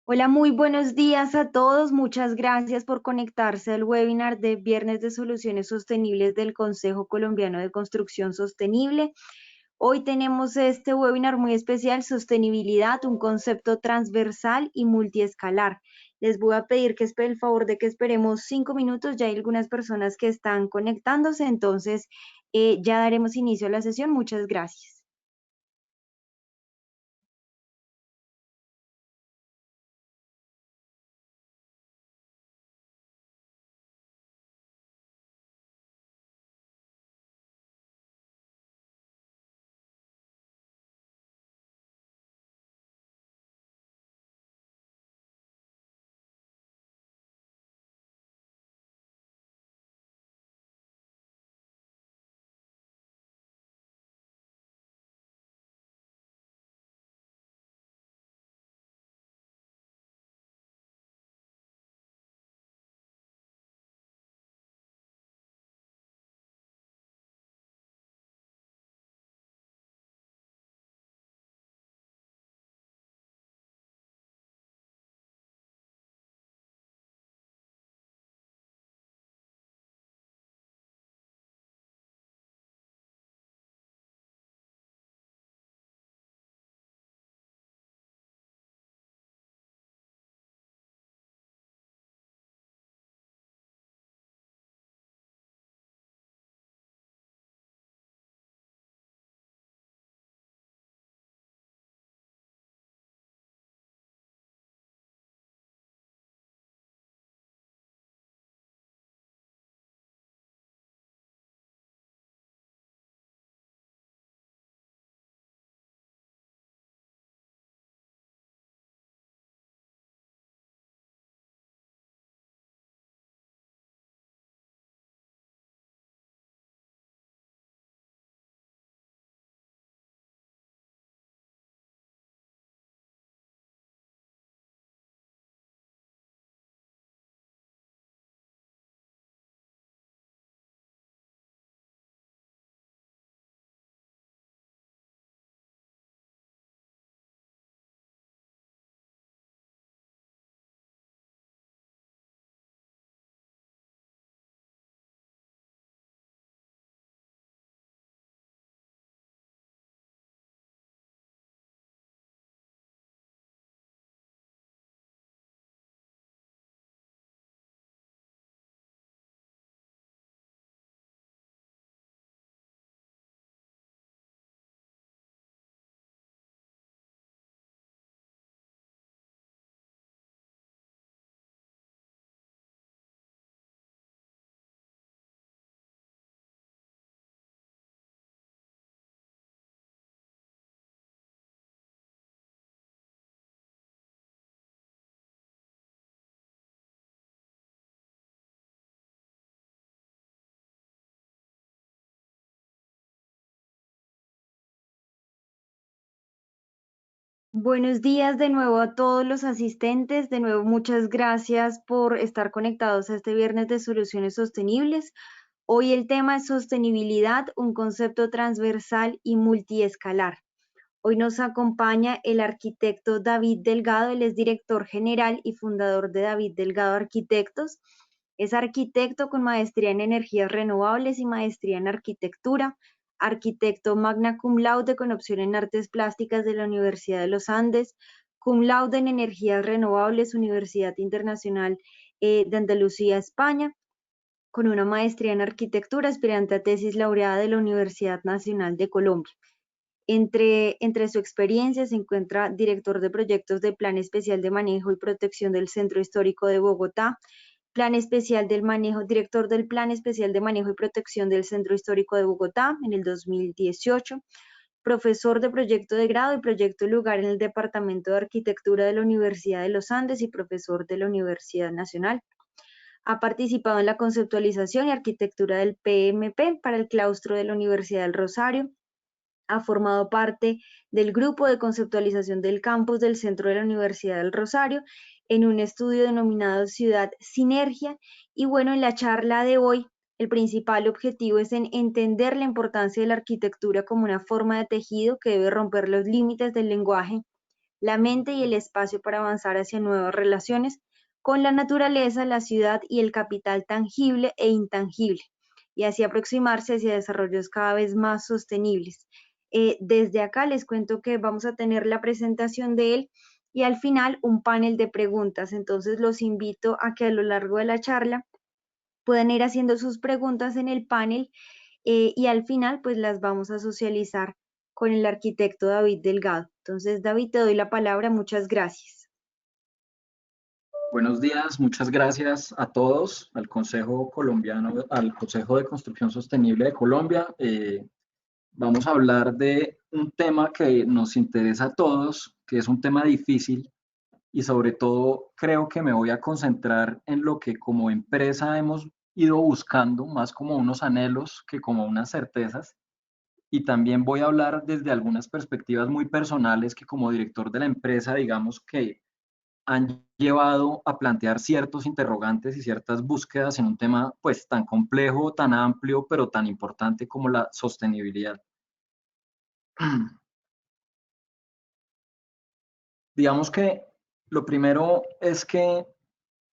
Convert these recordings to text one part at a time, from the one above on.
Hola, muy buenos días a todos. Muchas gracias por conectarse al webinar de Viernes de Soluciones Sostenibles del Consejo Colombiano de Construcción Sostenible. Hoy tenemos este webinar muy especial, Sostenibilidad, un concepto transversal y multiescalar. Les voy a pedir que esperen el favor de que esperemos 5 minutos. Ya hay algunas personas que están conectándose, entonces ya daremos inicio a la sesión. Muchas gracias. Buenos días de nuevo a todos los asistentes. De nuevo, muchas gracias por estar conectados a este viernes de soluciones sostenibles. Hoy el tema es sostenibilidad, un concepto transversal y multiescalar. Hoy nos acompaña el arquitecto David Delgado. Él es director general y fundador de David Delgado Arquitectos. Es arquitecto con maestría en energías renovables y maestría en arquitectura, arquitecto magna cum laude con opción en artes plásticas de la Universidad de los Andes, cum laude en energías renovables, Universidad Internacional de Andalucía, España, con una maestría en arquitectura, aspirante a tesis laureada de la Universidad Nacional de Colombia. Entre su experiencia se encuentra director de proyectos de Plan Especial de Manejo y Protección del Centro Histórico de Bogotá, Plan Especial del Manejo, director del Plan Especial de Manejo y Protección del Centro Histórico de Bogotá en el 2018, profesor de proyecto de grado y proyecto lugar en el Departamento de Arquitectura de la Universidad de los Andes y profesor de la Universidad Nacional. Ha participado en la conceptualización y arquitectura del PMP para el claustro de la Universidad del Rosario. Ha formado parte del grupo de conceptualización del campus del centro de la Universidad del Rosario en un estudio denominado Ciudad Sinergia. Y bueno, en la charla de hoy, el principal objetivo es en entender la importancia de la arquitectura como una forma de tejido que debe romper los límites del lenguaje la mente y el espacio para avanzar hacia nuevas relaciones con la naturaleza, la ciudad y el capital tangible e intangible, y así aproximarse hacia desarrollos cada vez más sostenibles. Desde acá les cuento que vamos a tener la presentación de él y al final un panel de preguntas. Entonces los invito a que a lo largo de la charla puedan ir haciendo sus preguntas en el panel, y al final pues las vamos a socializar con el arquitecto David Delgado. Entonces, David, te doy la palabra. Muchas gracias. Buenos días, muchas gracias a todos, al Consejo Colombiano, al Consejo de Construcción Sostenible de Colombia. Vamos a hablar de un tema que nos interesa a todos, que es un tema difícil y sobre todo creo que me voy a concentrar en lo que como empresa hemos ido buscando, más como unos anhelos que como unas certezas. Y también voy a hablar desde algunas perspectivas muy personales que como director de la empresa, digamos que han llevado a plantear ciertos interrogantes y ciertas búsquedas en un tema pues tan complejo, tan amplio, pero tan importante como la sostenibilidad. Digamos que lo primero es que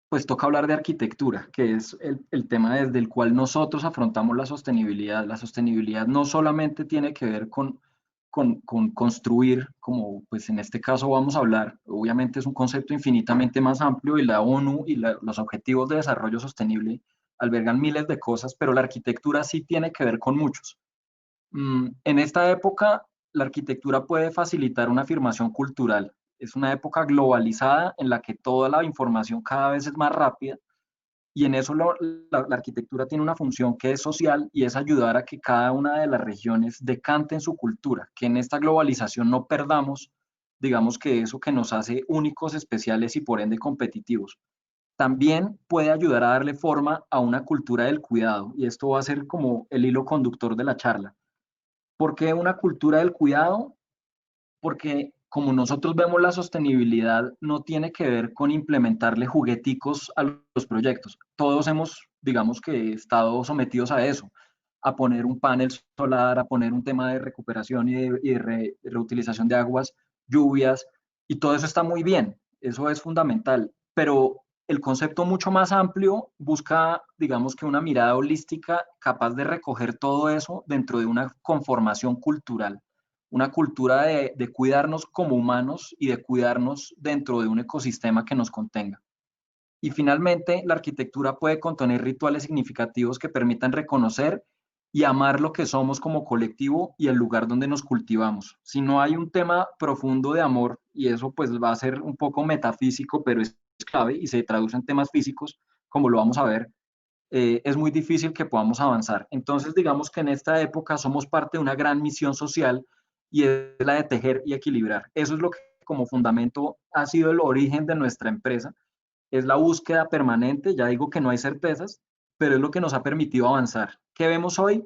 pues toca hablar de arquitectura, que es el tema desde el cual nosotros afrontamos la sostenibilidad. La sostenibilidad no solamente tiene que ver con construir, como pues en este caso vamos a hablar, obviamente es un concepto infinitamente más amplio y la ONU y los Objetivos de Desarrollo Sostenible albergan miles de cosas, pero la arquitectura sí tiene que ver con muchos. En esta época, la arquitectura puede facilitar una afirmación cultural. Es una época globalizada en la que toda la información cada vez es más rápida y en eso la arquitectura tiene una función que es social y es ayudar a que cada una de las regiones decante en su cultura, que en esta globalización no perdamos, digamos que eso que nos hace únicos, especiales y por ende competitivos. También puede ayudar a darle forma a una cultura del cuidado y esto va a ser como el hilo conductor de la charla. ¿Por qué una cultura del cuidado? Porque como nosotros vemos la sostenibilidad no tiene que ver con implementarle jugueticos a los proyectos. Todos hemos, digamos que, estado sometidos a eso, a poner un panel solar, a poner un tema de recuperación y de reutilización de aguas, lluvias, y todo eso está muy bien, eso es fundamental, pero el concepto mucho más amplio busca, digamos que una mirada holística capaz de recoger todo eso dentro de una conformación cultural, una cultura de cuidarnos como humanos y de cuidarnos dentro de un ecosistema que nos contenga. Y finalmente, la arquitectura puede contener rituales significativos que permitan reconocer y amar lo que somos como colectivo y el lugar donde nos cultivamos. Si no hay un tema profundo de amor, y eso pues va a ser un poco metafísico, pero es clave y se traduce en temas físicos, como lo vamos a ver, es muy difícil que podamos avanzar. Entonces, digamos que en esta época somos parte de una gran misión social y es la de tejer y equilibrar. Eso es lo que como fundamento ha sido el origen de nuestra empresa. Es la búsqueda permanente, ya digo que no hay certezas, pero es lo que nos ha permitido avanzar. ¿Qué vemos hoy?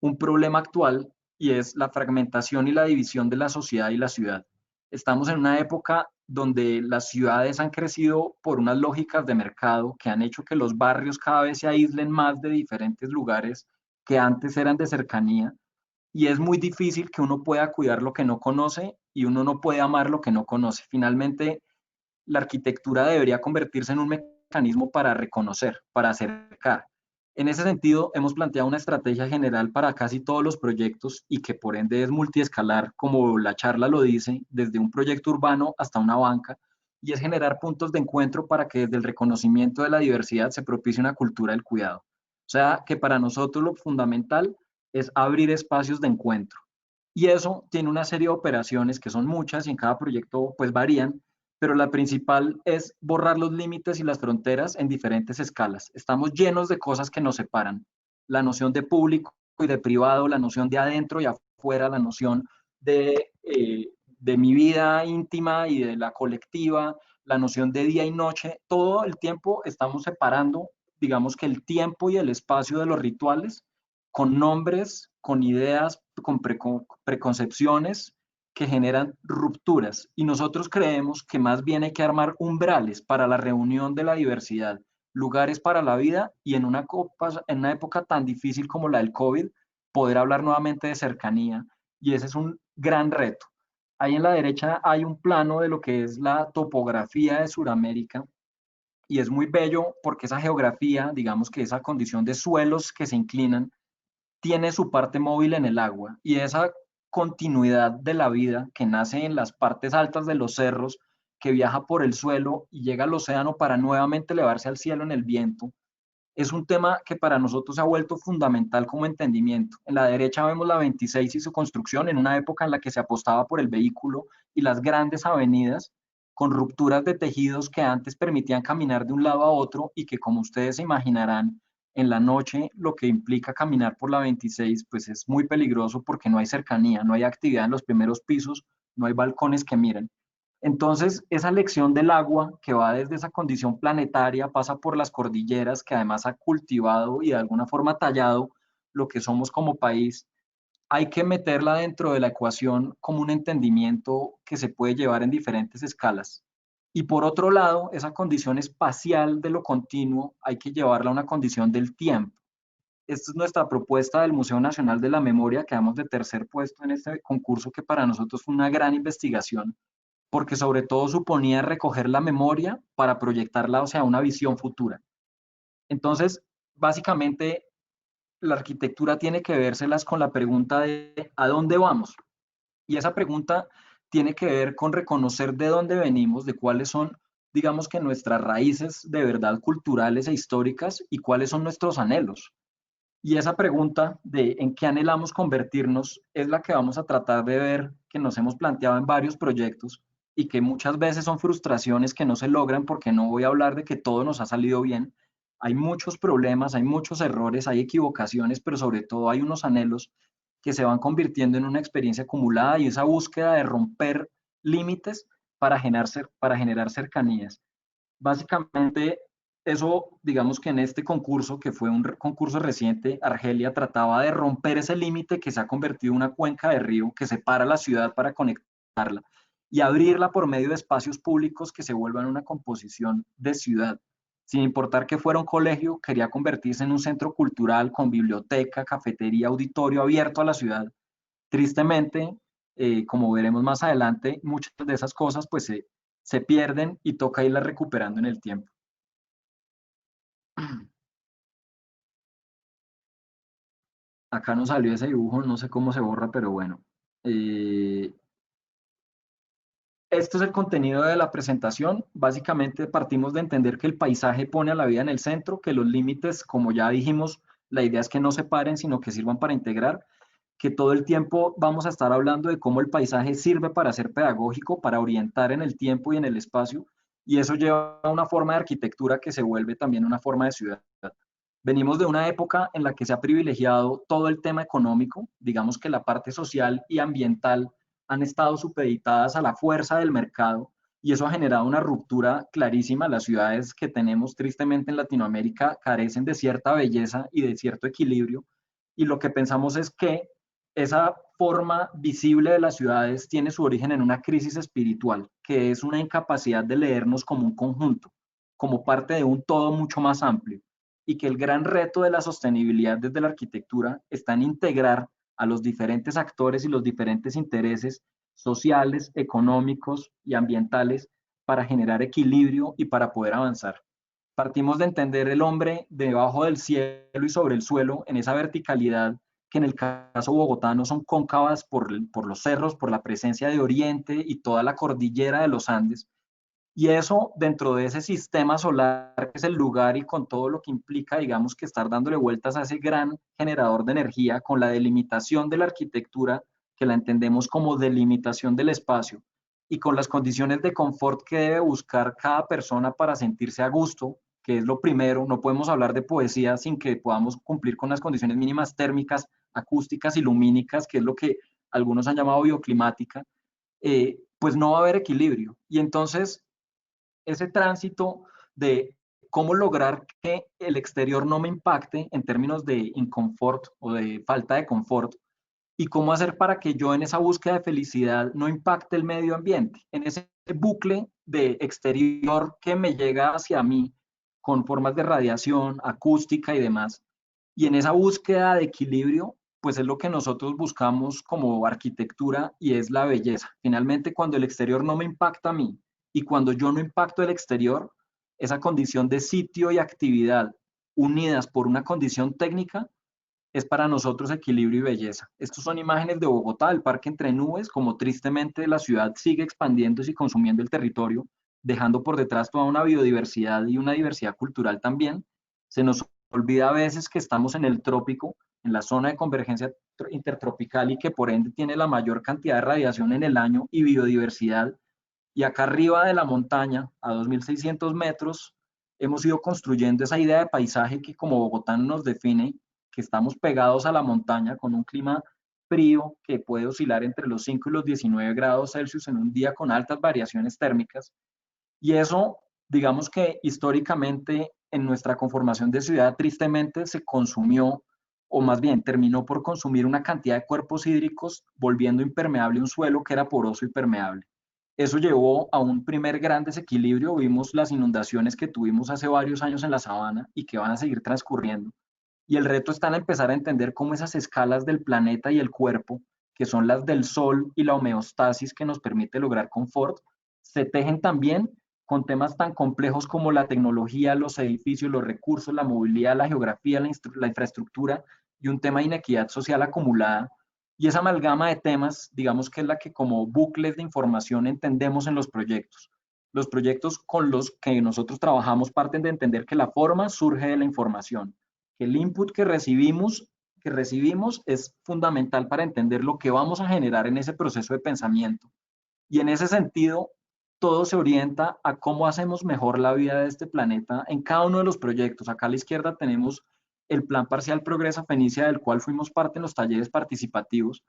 Un problema actual y es la fragmentación y la división de la sociedad y la ciudad. Estamos en una época donde las ciudades han crecido por unas lógicas de mercado que han hecho que los barrios cada vez se aíslen más de diferentes lugares que antes eran de cercanía y es muy difícil que uno pueda cuidar lo que no conoce y uno no puede amar lo que no conoce. Finalmente, la arquitectura debería convertirse en un mecanismo para reconocer, para acercar. En ese sentido, hemos planteado una estrategia general para casi todos los proyectos y que por ende es multiescalar, como la charla lo dice, desde un proyecto urbano hasta una banca, y es generar puntos de encuentro para que desde el reconocimiento de la diversidad se propicie una cultura del cuidado. O sea, que para nosotros lo fundamental es abrir espacios de encuentro. Y eso tiene una serie de operaciones que son muchas y en cada proyecto pues varían, pero la principal es borrar los límites y las fronteras en diferentes escalas. Estamos llenos de cosas que nos separan. La noción de público y de privado, la noción de adentro y afuera, la noción de mi vida íntima y de la colectiva, la noción de día y noche, todo el tiempo estamos separando, digamos que el tiempo y el espacio de los rituales con nombres, con ideas, con preconcepciones que generan rupturas y nosotros creemos que más bien hay que armar umbrales para la reunión de la diversidad, lugares para la vida y en una época tan difícil como la del COVID, poder hablar nuevamente de cercanía y ese es un gran reto. Ahí en la derecha hay un plano de lo que es la topografía de Sudamérica y es muy bello porque esa geografía, digamos que esa condición de suelos que se inclinan, tiene su parte móvil en el agua y esa continuidad de la vida que nace en las partes altas de los cerros, que viaja por el suelo y llega al océano para nuevamente elevarse al cielo en el viento, es un tema que para nosotros se ha vuelto fundamental como entendimiento. En la derecha vemos la 26 y su construcción en una época en la que se apostaba por el vehículo y las grandes avenidas con rupturas de tejidos que antes permitían caminar de un lado a otro y que, como ustedes se imaginarán, en la noche lo que implica caminar por la 26 pues es muy peligroso porque no hay cercanía, no hay actividad en los primeros pisos, no hay balcones que miren. Entonces, esa lección del agua que va desde esa condición planetaria, pasa por las cordilleras, que además ha cultivado y de alguna forma tallado lo que somos como país, hay que meterla dentro de la ecuación como un entendimiento que se puede llevar en diferentes escalas. Y por otro lado, esa condición espacial de lo continuo hay que llevarla a una condición del tiempo. Esta es nuestra propuesta del Museo Nacional de la Memoria, que damos de tercer puesto en este concurso, que para nosotros fue una gran investigación porque sobre todo suponía recoger la memoria para proyectarla, o sea, una visión futura. Entonces, básicamente, la arquitectura tiene que vérselas con la pregunta de ¿a dónde vamos? Y esa pregunta tiene que ver con reconocer de dónde venimos, de cuáles son, digamos que nuestras raíces de verdad culturales e históricas y cuáles son nuestros anhelos. Y esa pregunta de en qué anhelamos convertirnos es la que vamos a tratar de ver, que nos hemos planteado en varios proyectos y que muchas veces son frustraciones que no se logran porque no voy a hablar de que todo nos ha salido bien. Hay muchos problemas, hay muchos errores, hay equivocaciones, pero sobre todo hay unos anhelos que se van convirtiendo en una experiencia acumulada y esa búsqueda de romper límites para generar cercanías. Básicamente, eso, digamos que en este concurso, que fue un concurso reciente, Argelia trataba de romper ese límite que se ha convertido en una cuenca de río que separa la ciudad para conectarla y abrirla por medio de espacios públicos que se vuelvan una composición de ciudad. Sin importar que fuera un colegio, quería convertirse en un centro cultural con biblioteca, cafetería, auditorio abierto a la ciudad. Tristemente, como veremos más adelante, muchas de esas cosas pues se pierden y toca irlas recuperando en el tiempo. Acá no salió ese dibujo, no sé cómo se borra, pero bueno. Eh, Esto es el contenido de la presentación. Básicamente partimos de entender que el paisaje pone a la vida en el centro, que los límites, como ya dijimos, la idea es que no separen, sino que sirvan para integrar, que todo el tiempo vamos a estar hablando de cómo el paisaje sirve para ser pedagógico, para orientar en el tiempo y en el espacio, y eso lleva a una forma de arquitectura que se vuelve también una forma de ciudad. Venimos de una época en la que se ha privilegiado todo el tema económico, digamos que la parte social y ambiental han estado supeditadas a la fuerza del mercado y eso ha generado una ruptura clarísima. Las ciudades que tenemos tristemente en Latinoamérica carecen de cierta belleza y de cierto equilibrio y lo que pensamos es que esa forma visible de las ciudades tiene su origen en una crisis espiritual, que es una incapacidad de leernos como un conjunto, como parte de un todo mucho más amplio y que el gran reto de la sostenibilidad desde la arquitectura está en integrar a los diferentes actores y los diferentes intereses sociales, económicos y ambientales para generar equilibrio y para poder avanzar. Partimos de entender el hombre debajo del cielo y sobre el suelo en esa verticalidad que en el caso bogotano son cóncavas por los cerros, por la presencia de Oriente y toda la cordillera de los Andes, y eso dentro de ese sistema solar, que es el lugar y con todo lo que implica, digamos, que estar dándole vueltas a ese gran generador de energía con la delimitación de la arquitectura, que la entendemos como delimitación del espacio, y con las condiciones de confort que debe buscar cada persona para sentirse a gusto, que es lo primero. No podemos hablar de poesía sin que podamos cumplir con las condiciones mínimas térmicas, acústicas y lumínicas, que es lo que algunos han llamado bioclimática, pues no va a haber equilibrio. Y entonces ese tránsito de cómo lograr que el exterior no me impacte en términos de inconfort o de falta de confort y cómo hacer para que yo en esa búsqueda de felicidad no impacte el medio ambiente, en ese bucle de exterior que me llega hacia mí con formas de radiación, acústica y demás. Y en esa búsqueda de equilibrio pues es lo que nosotros buscamos como arquitectura y es la belleza. Finalmente, cuando el exterior no me impacta a mí y cuando yo no impacto el exterior, esa condición de sitio y actividad unidas por una condición técnica es para nosotros equilibrio y belleza. Estas son imágenes de Bogotá, el parque entre nubes, como tristemente la ciudad sigue expandiéndose y consumiendo el territorio, dejando por detrás toda una biodiversidad y una diversidad cultural también. Se nos olvida a veces que estamos en el trópico, en la zona de convergencia intertropical y que por ende tiene la mayor cantidad de radiación en el año y biodiversidad. Y acá arriba de la montaña, a 2.600 metros, hemos ido construyendo esa idea de paisaje que como Bogotá nos define, que estamos pegados a la montaña con un clima frío que puede oscilar entre los 5 y los 19 grados Celsius en un día con altas variaciones térmicas. Y eso, digamos que históricamente en nuestra conformación de ciudad tristemente se consumió, o más bien terminó por consumir una cantidad de cuerpos hídricos, volviendo impermeable un suelo que era poroso y permeable. Eso llevó a un primer gran desequilibrio. Vimos las inundaciones que tuvimos hace varios años en la sabana y que van a seguir transcurriendo. Y el reto está en empezar a entender cómo esas escalas del planeta y el cuerpo, que son las del sol y la homeostasis que nos permite lograr confort, se tejen también con temas tan complejos como la tecnología, los edificios, los recursos, la movilidad, la geografía, la infraestructura y un tema de inequidad social acumulada. Y esa amalgama de temas, digamos que es la que como bucles de información entendemos en los proyectos. Los proyectos con los que nosotros trabajamos parten de entender que la forma surge de la información, que el input que recibimos es fundamental para entender lo que vamos a generar en ese proceso de pensamiento. Y en ese sentido, todo se orienta a cómo hacemos mejor la vida de este planeta en cada uno de los proyectos. Acá a la izquierda tenemos el Plan Parcial Progresa Fenicia, del cual fuimos parte en los talleres participativos.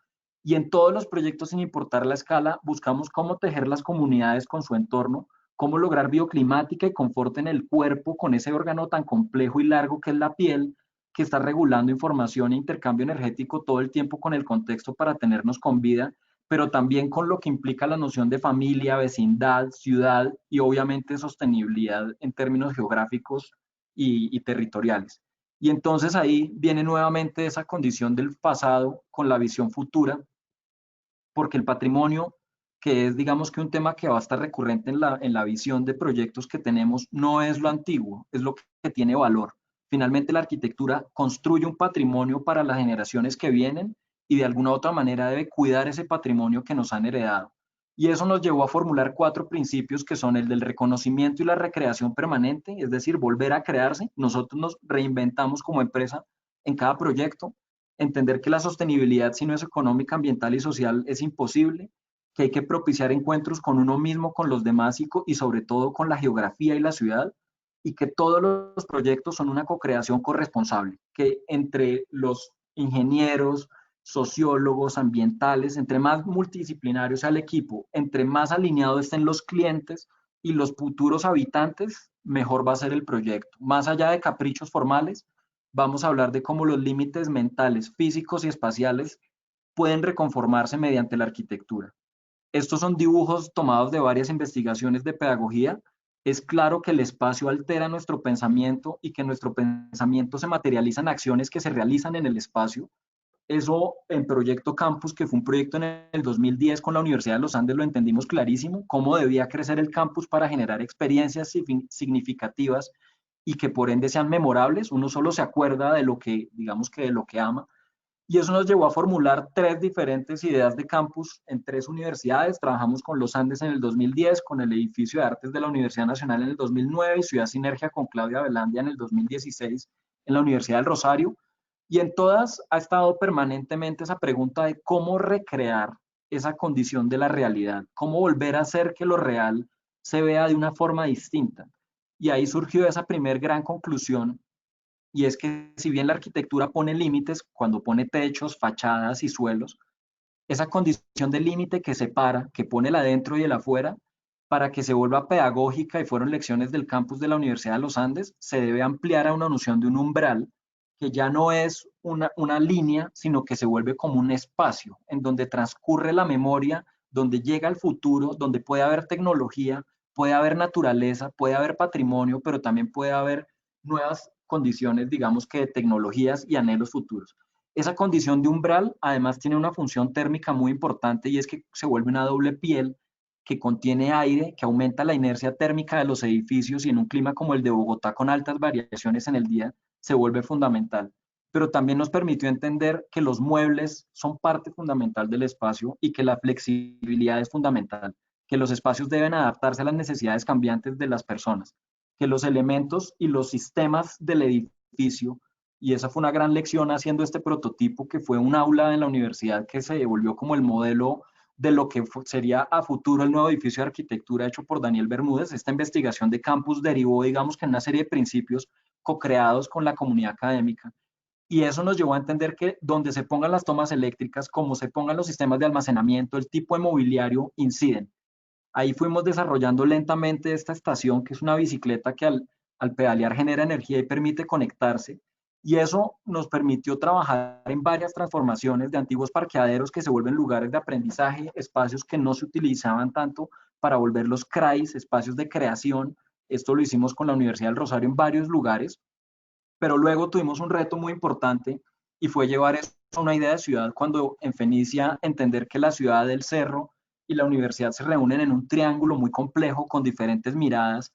Y en todos los proyectos, sin importar la escala, buscamos cómo tejer las comunidades con su entorno, cómo lograr bioclimática y confort en el cuerpo con ese órgano tan complejo y largo que es la piel, que está regulando información e intercambio energético todo el tiempo con el contexto para tenernos con vida, pero también con lo que implica la noción de familia, vecindad, ciudad y obviamente sostenibilidad en términos geográficos y territoriales. Y entonces ahí viene nuevamente esa condición del pasado con la visión futura, porque el patrimonio, que es digamos que un tema que va a estar recurrente en la visión de proyectos que tenemos, no es lo antiguo, es lo que tiene valor. Finalmente la arquitectura construye un patrimonio para las generaciones que vienen y de alguna u otra manera debe cuidar ese patrimonio que nos han heredado. Y eso nos llevó a formular 4 principios que son el del reconocimiento y la recreación permanente, es decir, volver a crearse. Nosotros nos reinventamos como empresa en cada proyecto, entender que la sostenibilidad, si no es económica, ambiental y social, es imposible, que hay que propiciar encuentros con uno mismo, con los demás y sobre todo con la geografía y la ciudad, y que todos los proyectos son una co-creación corresponsable, que entre los ingenieros, sociólogos, ambientales, entre más multidisciplinario sea el equipo, entre más alineados estén los clientes y los futuros habitantes, mejor va a ser el proyecto. Más allá de caprichos formales, vamos a hablar de cómo los límites mentales, físicos y espaciales pueden reconformarse mediante la arquitectura. Estos son dibujos tomados de varias investigaciones de pedagogía. Es claro que el espacio altera nuestro pensamiento y que nuestro pensamiento se materializa en acciones que se realizan en el espacio. Eso en Proyecto Campus, que fue un proyecto en el 2010 con la Universidad de los Andes, lo entendimos clarísimo, cómo debía crecer el campus para generar experiencias significativas y que por ende sean memorables. Uno solo se acuerda de lo que, digamos que de lo que ama. Y eso nos llevó a formular 3 diferentes ideas de campus en 3 universidades. Trabajamos con los Andes en el 2010, con el edificio de artes de la Universidad Nacional en el 2009 y Ciudad Sinergia con Claudia Velandia en el 2016 en la Universidad del Rosario. Y en todas ha estado permanentemente esa pregunta de cómo recrear esa condición de la realidad, cómo volver a hacer que lo real se vea de una forma distinta. Y ahí surgió esa primer gran conclusión, y es que si bien la arquitectura pone límites, cuando pone techos, fachadas y suelos, esa condición de límite que separa, que pone el adentro y el afuera, para que se vuelva pedagógica y fueron lecciones del campus de la Universidad de los Andes, se debe ampliar a una noción de un umbral que ya no es una línea, sino que se vuelve como un espacio en donde transcurre la memoria, donde llega el futuro, donde puede haber tecnología, puede haber naturaleza, puede haber patrimonio, pero también puede haber nuevas condiciones, digamos que de tecnologías y anhelos futuros. Esa condición de umbral además tiene una función térmica muy importante y es que se vuelve una doble piel que contiene aire, que aumenta la inercia térmica de los edificios y en un clima como el de Bogotá con altas variaciones en el día se vuelve fundamental. Pero también nos permitió entender que los muebles son parte fundamental del espacio y que la flexibilidad es fundamental, que los espacios deben adaptarse a las necesidades cambiantes de las personas, que los elementos y los sistemas del edificio, y esa fue una gran lección haciendo este prototipo que fue un aula en la universidad que se volvió como el modelo de lo que sería a futuro el nuevo edificio de arquitectura hecho por Daniel Bermúdez. Esta investigación de campus derivó, digamos, que en una serie de principios co-creados con la comunidad académica. Y eso nos llevó a entender que donde se pongan las tomas eléctricas, como se pongan los sistemas de almacenamiento, el tipo de mobiliario inciden. Ahí fuimos desarrollando lentamente esta estación, que es una bicicleta que al pedalear genera energía y permite conectarse. Y eso nos permitió trabajar en varias transformaciones de antiguos parqueaderos que se vuelven lugares de aprendizaje, espacios que no se utilizaban tanto para volverlos CRAIs, espacios de creación. Esto lo hicimos con la Universidad del Rosario en varios lugares, pero luego tuvimos un reto muy importante y fue llevar eso a una idea de ciudad cuando en Fenicia entender que la ciudad del cerro y la universidad se reúnen en un triángulo muy complejo con diferentes miradas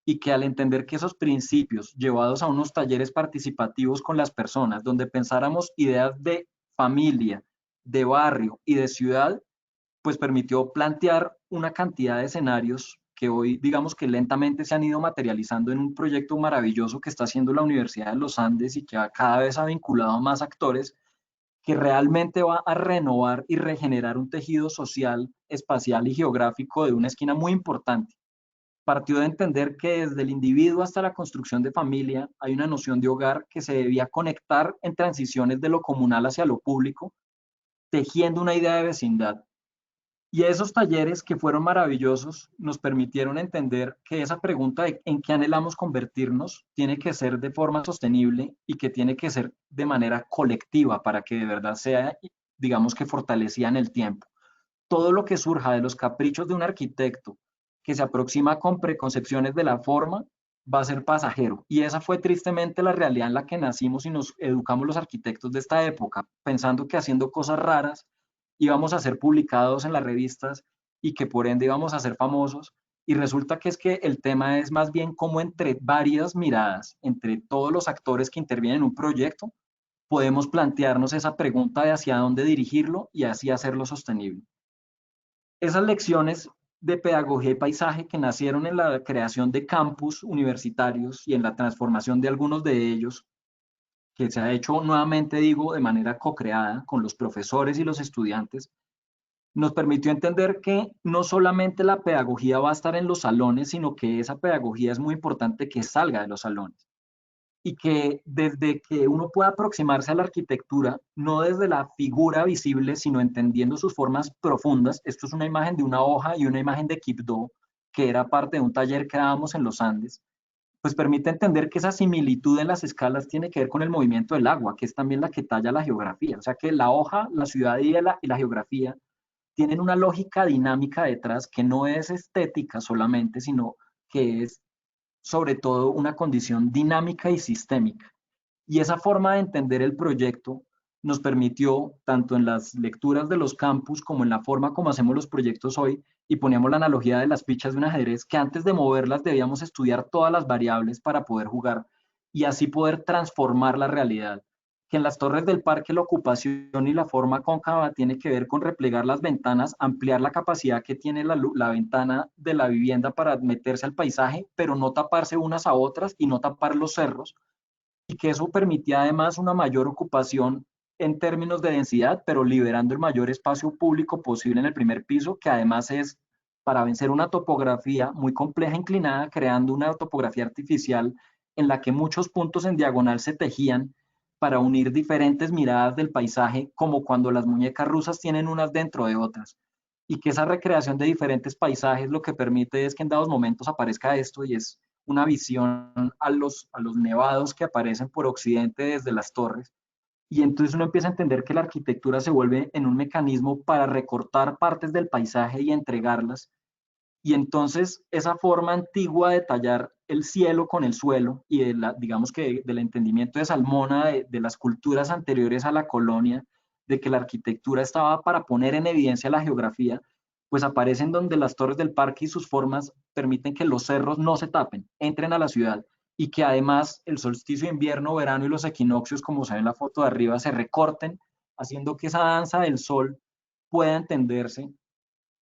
y que al entender que esos principios llevados a unos talleres participativos con las personas, donde pensáramos ideas de familia, de barrio y de ciudad, pues permitió plantear una cantidad de escenarios que hoy, digamos que lentamente se han ido materializando en un proyecto maravilloso que está haciendo la Universidad de los Andes y que cada vez ha vinculado a más actores, que realmente va a renovar y regenerar un tejido social, espacial y geográfico de una esquina muy importante. Partió de entender que desde el individuo hasta la construcción de familia hay una noción de hogar que se debía conectar en transiciones de lo comunal hacia lo público, tejiendo una idea de vecindad. Y esos talleres que fueron maravillosos nos permitieron entender que esa pregunta de en qué anhelamos convertirnos tiene que ser de forma sostenible y que tiene que ser de manera colectiva para que de verdad sea, digamos que fortalecida en el tiempo. Todo lo que surja de los caprichos de un arquitecto que se aproxima con preconcepciones de la forma va a ser pasajero. Y esa fue tristemente la realidad en la que nacimos y nos educamos los arquitectos de esta época, pensando que haciendo cosas raras íbamos a ser publicados en las revistas y que por ende íbamos a ser famosos. Y resulta que es que el tema es más bien cómo entre varias miradas, entre todos los actores que intervienen en un proyecto, podemos plantearnos esa pregunta de hacia dónde dirigirlo y así hacerlo sostenible. Esas lecciones de pedagogía y paisaje que nacieron en la creación de campus universitarios y en la transformación de algunos de ellos, que se ha hecho nuevamente, digo, de manera co-creada con los profesores y los estudiantes, nos permitió entender que no solamente la pedagogía va a estar en los salones, sino que esa pedagogía es muy importante que salga de los salones y que desde que uno pueda aproximarse a la arquitectura, no desde la figura visible, sino entendiendo sus formas profundas. Esto es una imagen de una hoja y una imagen de Quibdó, que era parte de un taller que dábamos en los Andes, pues permite entender que esa similitud en las escalas tiene que ver con el movimiento del agua, que es también la que talla la geografía. O sea que la hoja, la ciudad y la geografía tienen una lógica dinámica detrás que no es estética solamente, sino que es sobre todo una condición dinámica y sistémica. Y esa forma de entender el proyecto nos permitió, tanto en las lecturas de los campus como en la forma como hacemos los proyectos hoy, y poníamos la analogía de las fichas de un ajedrez, que antes de moverlas debíamos estudiar todas las variables para poder jugar y así poder transformar la realidad. Que en las torres del parque la ocupación y la forma cóncava tiene que ver con replegar las ventanas, ampliar la capacidad que tiene la ventana de la vivienda para meterse al paisaje, pero no taparse unas a otras y no tapar los cerros, y que eso permitía además una mayor ocupación en términos de densidad, pero liberando el mayor espacio público posible en el primer piso, que además es para vencer una topografía muy compleja inclinada, creando una topografía artificial en la que muchos puntos en diagonal se tejían para unir diferentes miradas del paisaje, como cuando las muñecas rusas tienen unas dentro de otras. Y que esa recreación de diferentes paisajes lo que permite es que en dados momentos aparezca esto y es una visión a los nevados que aparecen por occidente desde las torres. Y entonces uno empieza a entender que la arquitectura se vuelve en un mecanismo para recortar partes del paisaje y entregarlas. Y entonces esa forma antigua de tallar el cielo con el suelo y digamos que del entendimiento de Salmona de las culturas anteriores a la colonia, de que la arquitectura estaba para poner en evidencia la geografía, pues aparecen donde las torres del parque y sus formas permiten que los cerros no se tapen, entren a la ciudad y que además el solsticio de invierno, verano y los equinoccios, como se ve en la foto de arriba, se recorten, haciendo que esa danza del sol pueda entenderse.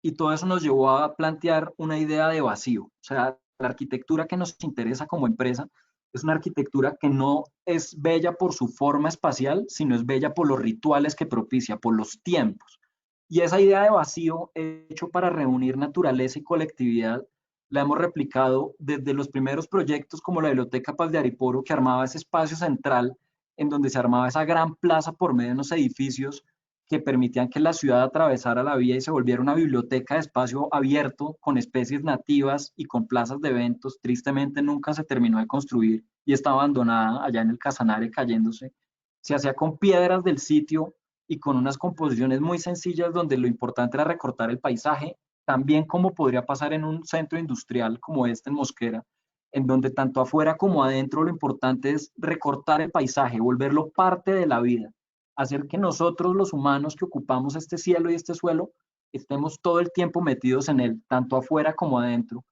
Y todo eso nos llevó a plantear una idea de vacío. O sea, la arquitectura que nos interesa como empresa es una arquitectura que no es bella por su forma espacial, sino es bella por los rituales que propicia, por los tiempos. Y esa idea de vacío hecho para reunir naturaleza y colectividad la hemos replicado desde los primeros proyectos como la Biblioteca Paz de Ariporo, que armaba ese espacio central en donde se armaba esa gran plaza por medio de unos edificios que permitían que la ciudad atravesara la vía y se volviera una biblioteca de espacio abierto con especies nativas y con plazas de eventos. Tristemente nunca se terminó de construir y está abandonada allá en el Casanare cayéndose. Se hacía con piedras del sitio y con unas composiciones muy sencillas donde lo importante era recortar el paisaje, también como podría pasar en un centro industrial como este en Mosquera, en donde tanto afuera como adentro lo importante es recortar el paisaje, volverlo parte de la vida, hacer que nosotros los humanos que ocupamos este cielo y este suelo estemos todo el tiempo metidos en él, tanto afuera como adentro.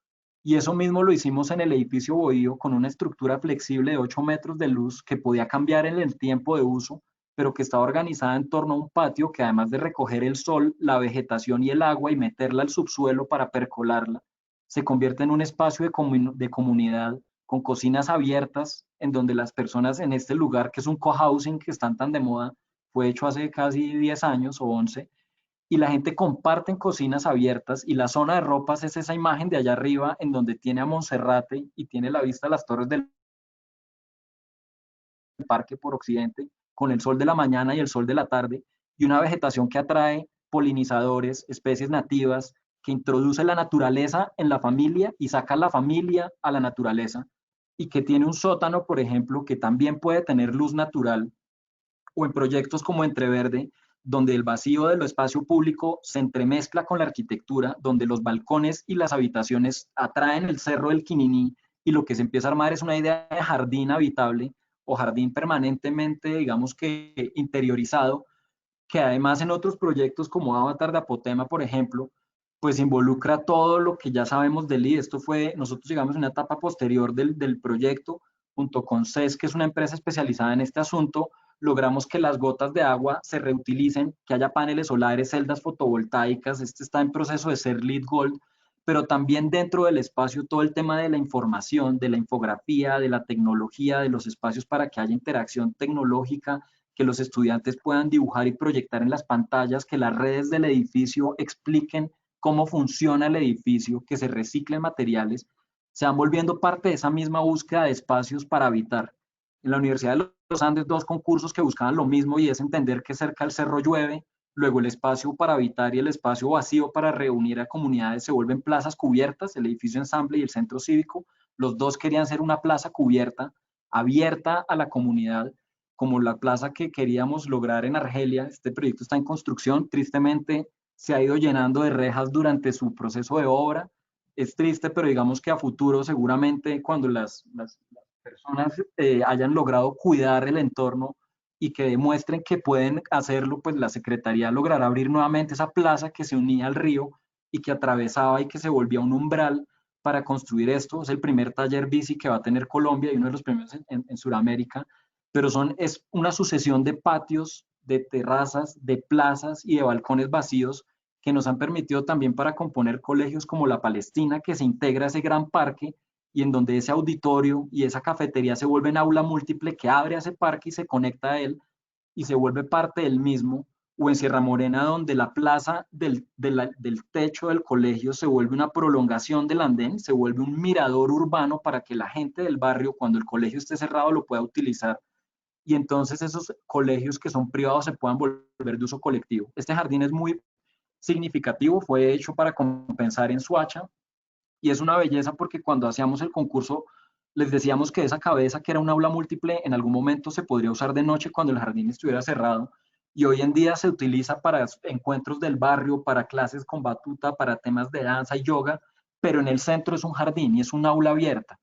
Y eso mismo lo hicimos en el edificio Bohío con una estructura flexible de 8 metros de luz que podía cambiar en el tiempo de uso, pero que estaba organizada en torno a un patio que además de recoger el sol, la vegetación y el agua y meterla al subsuelo para percolarla, se convierte en un espacio de comunidad con cocinas abiertas en donde las personas en este lugar, que es un cohousing que están tan de moda, fue hecho hace casi 10 años o 11, y la gente comparte en cocinas abiertas y la zona de ropas es esa imagen de allá arriba en donde tiene a Monserrate y tiene la vista a las torres del parque por occidente, con el sol de la mañana y el sol de la tarde, y una vegetación que atrae polinizadores, especies nativas, que introduce la naturaleza en la familia y saca la familia a la naturaleza, y que tiene un sótano, por ejemplo, que también puede tener luz natural, o en proyectos como Entreverde, donde el vacío de lo espacio público se entremezcla con la arquitectura, donde los balcones y las habitaciones atraen el cerro del Quininí y lo que se empieza a armar es una idea de jardín habitable o jardín permanentemente, digamos que interiorizado, que además en otros proyectos como Avatar de Apotema, por ejemplo, pues involucra todo lo que ya sabemos del I. Esto fue, nosotros llegamos a una etapa posterior del proyecto, junto con CES, que es una empresa especializada en este asunto, logramos que las gotas de agua se reutilicen, que haya paneles solares, celdas fotovoltaicas, este está en proceso de ser LEED Gold, pero también dentro del espacio todo el tema de la información, de la infografía, de la tecnología, de los espacios para que haya interacción tecnológica, que los estudiantes puedan dibujar y proyectar en las pantallas, que las redes del edificio expliquen cómo funciona el edificio, que se reciclen materiales, se van volviendo parte de esa misma búsqueda de espacios para habitar. En la Universidad de los Andes, dos concursos que buscaban lo mismo y es entender que cerca del cerro llueve, luego el espacio para habitar y el espacio vacío para reunir a comunidades se vuelven plazas cubiertas, el edificio ensamble y el centro cívico. Los dos querían ser una plaza cubierta, abierta a la comunidad, como la plaza que queríamos lograr en Argelia. Este proyecto está en construcción, tristemente se ha ido llenando de rejas durante su proceso de obra. Es triste, pero digamos que a futuro seguramente cuando las personas hayan logrado cuidar el entorno y que demuestren que pueden hacerlo, pues la Secretaría logrará abrir nuevamente esa plaza que se unía al río y que atravesaba y que se volvía un umbral para construir esto. Es el primer taller bici que va a tener Colombia y uno de los primeros en Sudamérica, pero es una sucesión de patios, de terrazas, de plazas y de balcones vacíos que nos han permitido también para componer colegios como La Palestina, que se integra a ese gran parque y en donde ese auditorio y esa cafetería se vuelven aula múltiple que abre a ese parque y se conecta a él y se vuelve parte del mismo, o en Sierra Morena, donde la plaza del techo del colegio se vuelve una prolongación del andén, se vuelve un mirador urbano para que la gente del barrio, cuando el colegio esté cerrado, lo pueda utilizar y entonces esos colegios que son privados se puedan volver de uso colectivo. Este jardín es muy significativo, fue hecho para compensar en Suacha y es una belleza porque cuando hacíamos el concurso les decíamos que esa cabeza, que era un aula múltiple, en algún momento se podría usar de noche cuando el jardín estuviera cerrado y hoy en día se utiliza para encuentros del barrio, para clases con batuta, para temas de danza y yoga, pero en el centro es un jardín y es un aula abierta.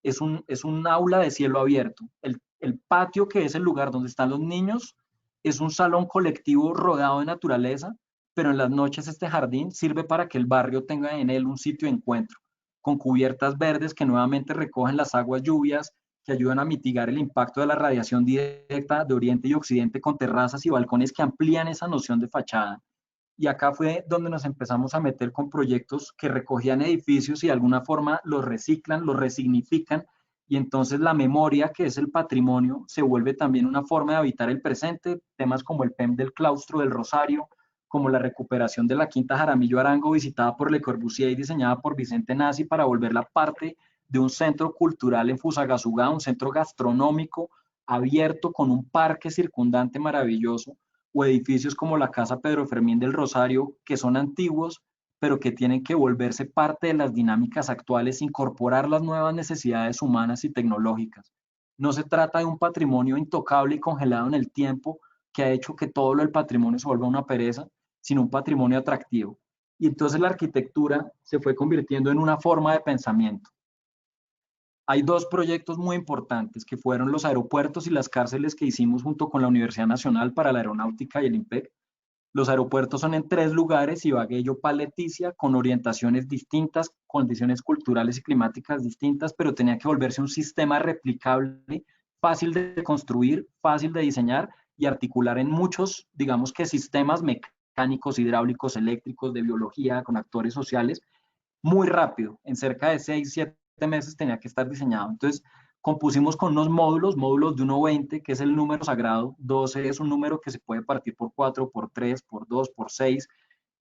es un aula de cielo abierto. El patio, que es el lugar donde están los niños, es un salón colectivo rodeado de naturaleza, pero en las noches este jardín sirve para que el barrio tenga en él un sitio de encuentro, con cubiertas verdes que nuevamente recogen las aguas lluvias, que ayudan a mitigar el impacto de la radiación directa de oriente y occidente, con terrazas y balcones que amplían esa noción de fachada. Y acá fue donde nos empezamos a meter con proyectos que recogían edificios y de alguna forma los reciclan, los resignifican, y entonces la memoria, que es el patrimonio, se vuelve también una forma de habitar el presente. Temas como el PEM del claustro del Rosario, como la recuperación de la Quinta Jaramillo Arango, visitada por Le Corbusier y diseñada por Vicente Nasi para volverla parte de un centro cultural en Fusagasugá, un centro gastronómico abierto con un parque circundante maravilloso, o edificios como la Casa Pedro Fermín del Rosario, que son antiguos, pero que tienen que volverse parte de las dinámicas actuales, incorporar las nuevas necesidades humanas y tecnológicas. No se trata de un patrimonio intocable y congelado en el tiempo que ha hecho que todo lo del patrimonio se vuelva una pereza, sino un patrimonio atractivo. Y entonces la arquitectura se fue convirtiendo en una forma de pensamiento. Hay dos proyectos muy importantes que fueron los aeropuertos y las cárceles que hicimos junto con la Universidad Nacional para la Aeronáutica y el IMPEC. Los aeropuertos son en 3 lugares: Ibagué, Yopal, Leticia, con orientaciones distintas, condiciones culturales y climáticas distintas, pero tenía que volverse un sistema replicable, fácil de construir, fácil de diseñar y articular en muchos, digamos que sistemas mecánicos, hidráulicos, eléctricos, de biología, con actores sociales, muy rápido. En cerca de 6, 7 meses tenía que estar diseñado. Entonces, compusimos con unos módulos de 1,20, que es el número sagrado. 12 es un número que se puede partir por 4, por 3, por 2, por 6.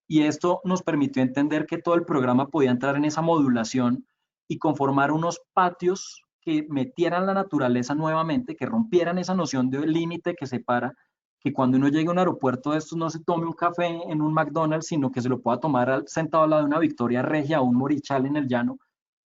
Y esto nos permitió entender que todo el programa podía entrar en esa modulación y conformar unos patios que metieran la naturaleza nuevamente, que rompieran esa noción de límite que separa, que cuando uno llegue a un aeropuerto de estos no se tome un café en un McDonald's, sino que se lo pueda tomar sentado al lado de una Victoria Regia o un Morichal en el llano.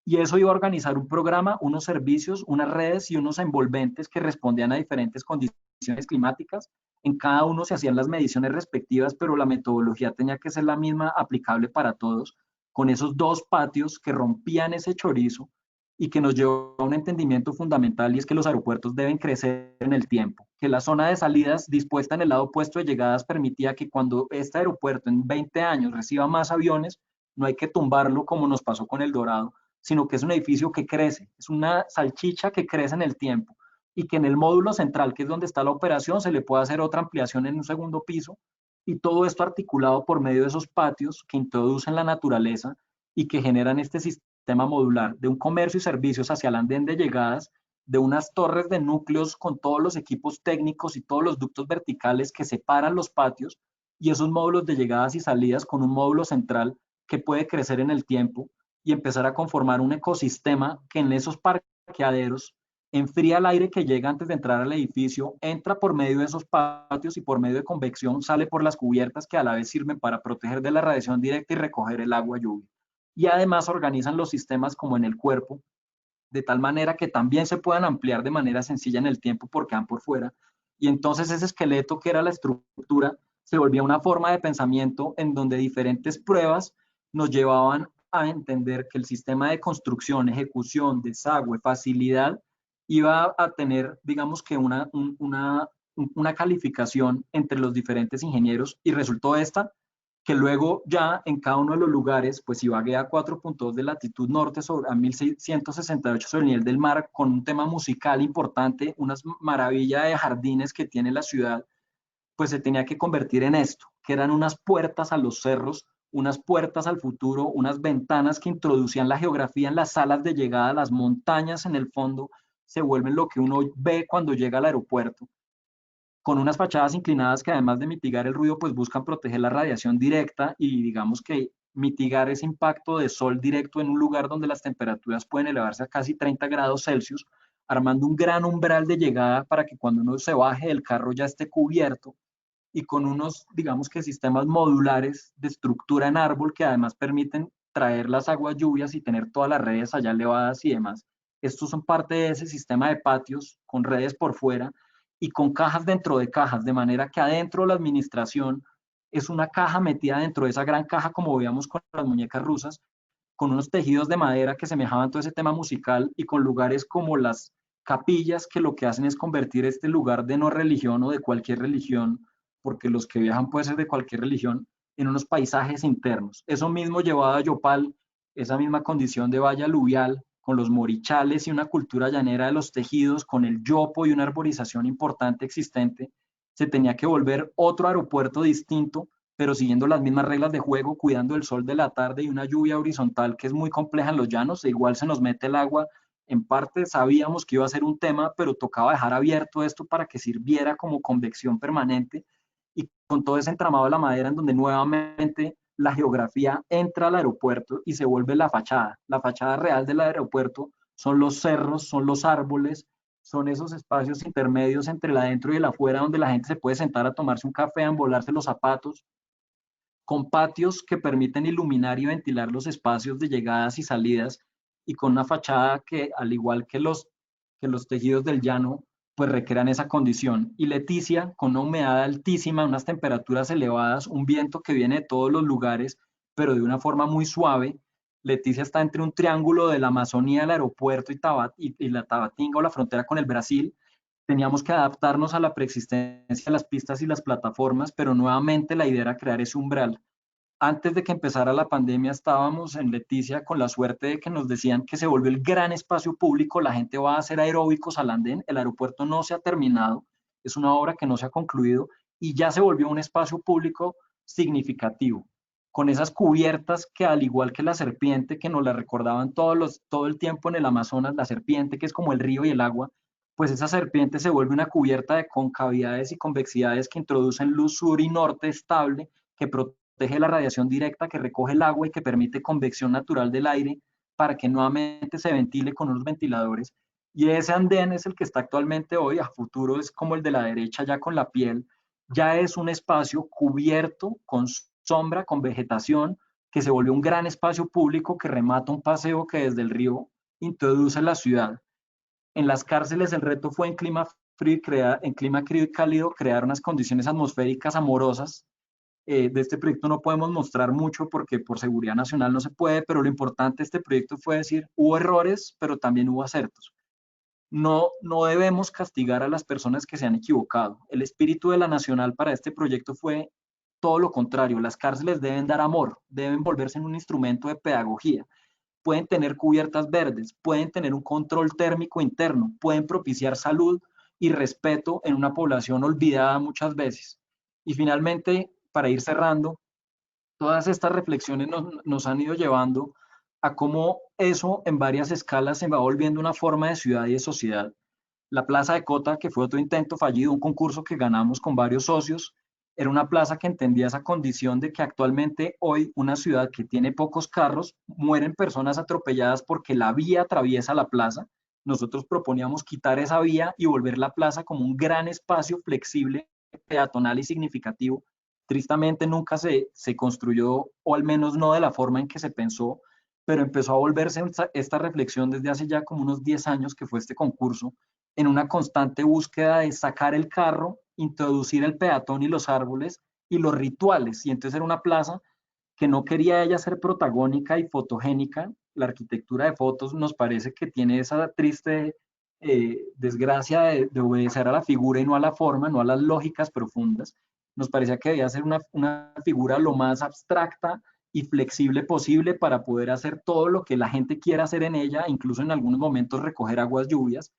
Y eso iba a organizar un programa, unos servicios, unas redes y unos envolventes que respondían a diferentes condiciones climáticas. En cada uno se hacían las mediciones respectivas, pero la metodología tenía que ser la misma, aplicable para todos, con esos dos patios que rompían ese chorizo y que nos llevó a un entendimiento fundamental, y es que los aeropuertos deben crecer en el tiempo, que la zona de salidas dispuesta en el lado opuesto de llegadas permitía que cuando este aeropuerto en 20 años reciba más aviones, no hay que tumbarlo como nos pasó con el Dorado, sino que es un edificio que crece, es una salchicha que crece en el tiempo, y que en el módulo central, que es donde está la operación, se le puede hacer otra ampliación en un segundo piso, y todo esto articulado por medio de esos patios que introducen la naturaleza y que generan este sistema modular de un comercio y servicios hacia el andén de llegadas, de unas torres de núcleos con todos los equipos técnicos y todos los ductos verticales que separan los patios, y esos módulos de llegadas y salidas con un módulo central que puede crecer en el tiempo y empezar a conformar un ecosistema que en esos parqueaderos enfría el aire que llega antes de entrar al edificio, entra por medio de esos patios y por medio de convección sale por las cubiertas, que a la vez sirven para proteger de la radiación directa y recoger el agua lluvia. Y además organizan los sistemas como en el cuerpo, de tal manera que también se puedan ampliar de manera sencilla en el tiempo porque van por fuera. Y entonces ese esqueleto que era la estructura se volvía una forma de pensamiento en donde diferentes pruebas nos llevaban a entender que el sistema de construcción, ejecución, desagüe, facilidad, iba a tener, digamos que una calificación entre los diferentes ingenieros, y resultó esta, que luego ya en cada uno de los lugares, pues Ibagué a 4,2 de latitud norte sobre a 1668 sobre el nivel del mar, con un tema musical importante, unas maravillas de jardines que tiene la ciudad, pues se tenía que convertir en esto, que eran unas puertas a los cerros, unas puertas al futuro, unas ventanas que introducían la geografía en las salas de llegada, las montañas en el fondo se vuelven lo que uno ve cuando llega al aeropuerto, con unas fachadas inclinadas que, además de mitigar el ruido, pues buscan proteger la radiación directa y, digamos, que mitigar ese impacto de sol directo en un lugar donde las temperaturas pueden elevarse a casi 30 grados Celsius, armando un gran umbral de llegada para que cuando uno se baje del carro ya esté cubierto, y con unos, digamos, que sistemas modulares de estructura en árbol que además permiten traer las aguas lluvias y tener todas las redes allá elevadas y demás. Estos son parte de ese sistema de patios con redes por fuera y con cajas dentro de cajas, de manera que adentro la administración es una caja metida dentro de esa gran caja, como veíamos con las muñecas rusas, con unos tejidos de madera que semejaban todo ese tema musical y con lugares como las capillas que lo que hacen es convertir este lugar de no religión o de cualquier religión, porque los que viajan puede ser de cualquier religión, en unos paisajes internos. Eso mismo llevado a Yopal, esa misma condición de valle aluvial, con los morichales y una cultura llanera de los tejidos, con el yopo y una arborización importante existente, se tenía que volver otro aeropuerto distinto, pero siguiendo las mismas reglas de juego, cuidando el sol de la tarde y una lluvia horizontal que es muy compleja en los llanos, e igual se nos mete el agua. En parte sabíamos que iba a ser un tema, pero tocaba dejar abierto esto para que sirviera como convección permanente y con todo ese entramado de la madera en donde nuevamente la geografía entra al aeropuerto y se vuelve la fachada. La fachada real del aeropuerto son los cerros, son los árboles, son esos espacios intermedios entre el adentro y el afuera donde la gente se puede sentar a tomarse un café, a embolarse los zapatos, con patios que permiten iluminar y ventilar los espacios de llegadas y salidas y con una fachada que, al igual que los tejidos del llano, pues recrean esa condición. Y Leticia, con una humedad altísima, unas temperaturas elevadas, un viento que viene de todos los lugares, pero de una forma muy suave. Leticia está entre un triángulo de la Amazonía, el aeropuerto y la Tabatinga o la frontera con el Brasil. Teníamos que adaptarnos a la preexistencia de las pistas y las plataformas, pero nuevamente la idea era crear ese umbral. Antes de que empezara la pandemia estábamos en Leticia con la suerte de que nos decían que se volvió el gran espacio público, la gente va a hacer aeróbicos al andén, el aeropuerto no se ha terminado, es una obra que no se ha concluido y ya se volvió un espacio público significativo, con esas cubiertas que al igual que la serpiente que nos la recordaban todo el tiempo en el Amazonas, la serpiente que es como el río y el agua, pues esa serpiente se vuelve una cubierta de concavidades y convexidades que introducen luz sur y norte estable, que protege la radiación directa, que recoge el agua y que permite convección natural del aire para que nuevamente se ventile con unos ventiladores. Y ese andén es el que está actualmente hoy, a futuro es como el de la derecha ya con la piel, ya es un espacio cubierto con sombra, con vegetación, que se volvió un gran espacio público que remata un paseo que desde el río introduce la ciudad. En las cárceles el reto fue en clima frío y cálido crear unas condiciones atmosféricas amorosas. De este proyecto no podemos mostrar mucho porque por seguridad nacional no se puede, pero lo importante de este proyecto fue decir, hubo errores, pero también hubo acertos. No debemos castigar a las personas que se han equivocado. El espíritu de la Nacional para este proyecto fue todo lo contrario. Las cárceles deben dar amor, deben volverse en un instrumento de pedagogía. Pueden tener cubiertas verdes, pueden tener un control térmico interno, pueden propiciar salud y respeto en una población olvidada muchas veces. Y finalmente, para ir cerrando, todas estas reflexiones nos han ido llevando a cómo eso en varias escalas se va volviendo una forma de ciudad y de sociedad. La Plaza de Cota, que fue otro intento fallido, un concurso que ganamos con varios socios, era una plaza que entendía esa condición de que actualmente hoy una ciudad que tiene pocos carros, mueren personas atropelladas porque la vía atraviesa la plaza. Nosotros proponíamos quitar esa vía y volver la plaza como un gran espacio flexible, peatonal y significativo. Tristemente nunca se construyó, o al menos no de la forma en que se pensó, pero empezó a volverse esta reflexión desde hace ya como unos 10 años que fue este concurso, en una constante búsqueda de sacar el carro, introducir el peatón y los árboles y los rituales. Y entonces era una plaza que no quería ella ser protagónica y fotogénica. La arquitectura de fotos nos parece que tiene esa triste desgracia de obedecer a la figura y no a la forma, no a las lógicas profundas. Nos parecía que debía ser una figura lo más abstracta y flexible posible para poder hacer todo lo que la gente quiera hacer en ella, incluso en algunos momentos recoger aguas lluvias.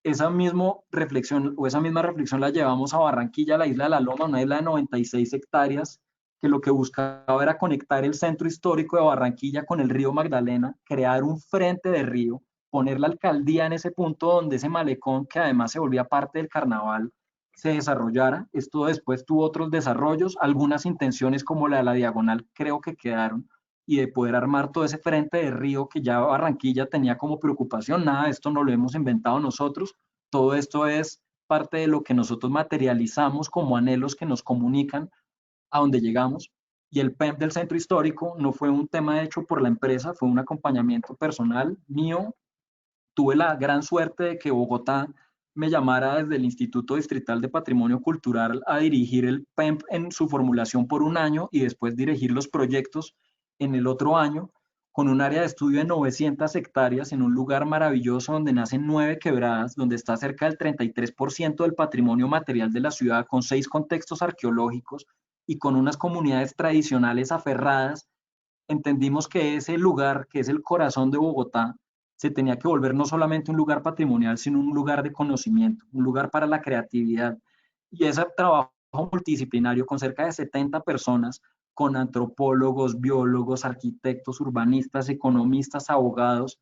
Esa misma reflexión la llevamos a Barranquilla, a la isla de La Loma, una isla de 96 hectáreas, que lo que buscaba era conectar el centro histórico de Barranquilla con el río Magdalena, crear un frente de río, poner la alcaldía en ese punto donde ese malecón, que además se volvía parte del carnaval, se desarrollara. Esto después tuvo otros desarrollos, algunas intenciones como la de la diagonal creo que quedaron, y de poder armar todo ese frente de río que ya Barranquilla tenía como preocupación. Nada de esto no lo hemos inventado nosotros, todo esto es parte de lo que nosotros materializamos como anhelos que nos comunican a donde llegamos. Y el PEM del centro histórico no fue un tema hecho por la empresa, fue un acompañamiento personal mío. Tuve la gran suerte de que Bogotá me llamara desde el Instituto Distrital de Patrimonio Cultural a dirigir el PEMP en su formulación por un año y después dirigir los proyectos en el otro año. con un área de estudio de 900 hectáreas en un lugar maravilloso donde nacen 9 quebradas, donde está cerca del 33% del patrimonio material de la ciudad, con 6 contextos arqueológicos y con unas comunidades tradicionales aferradas. Entendimos que ese lugar, que es el corazón de Bogotá, se tenía que volver no solamente un lugar patrimonial, sino un lugar de conocimiento, un lugar para la creatividad. Y ese trabajo multidisciplinario con cerca de 70 personas, con antropólogos, biólogos, arquitectos, urbanistas, economistas, abogados,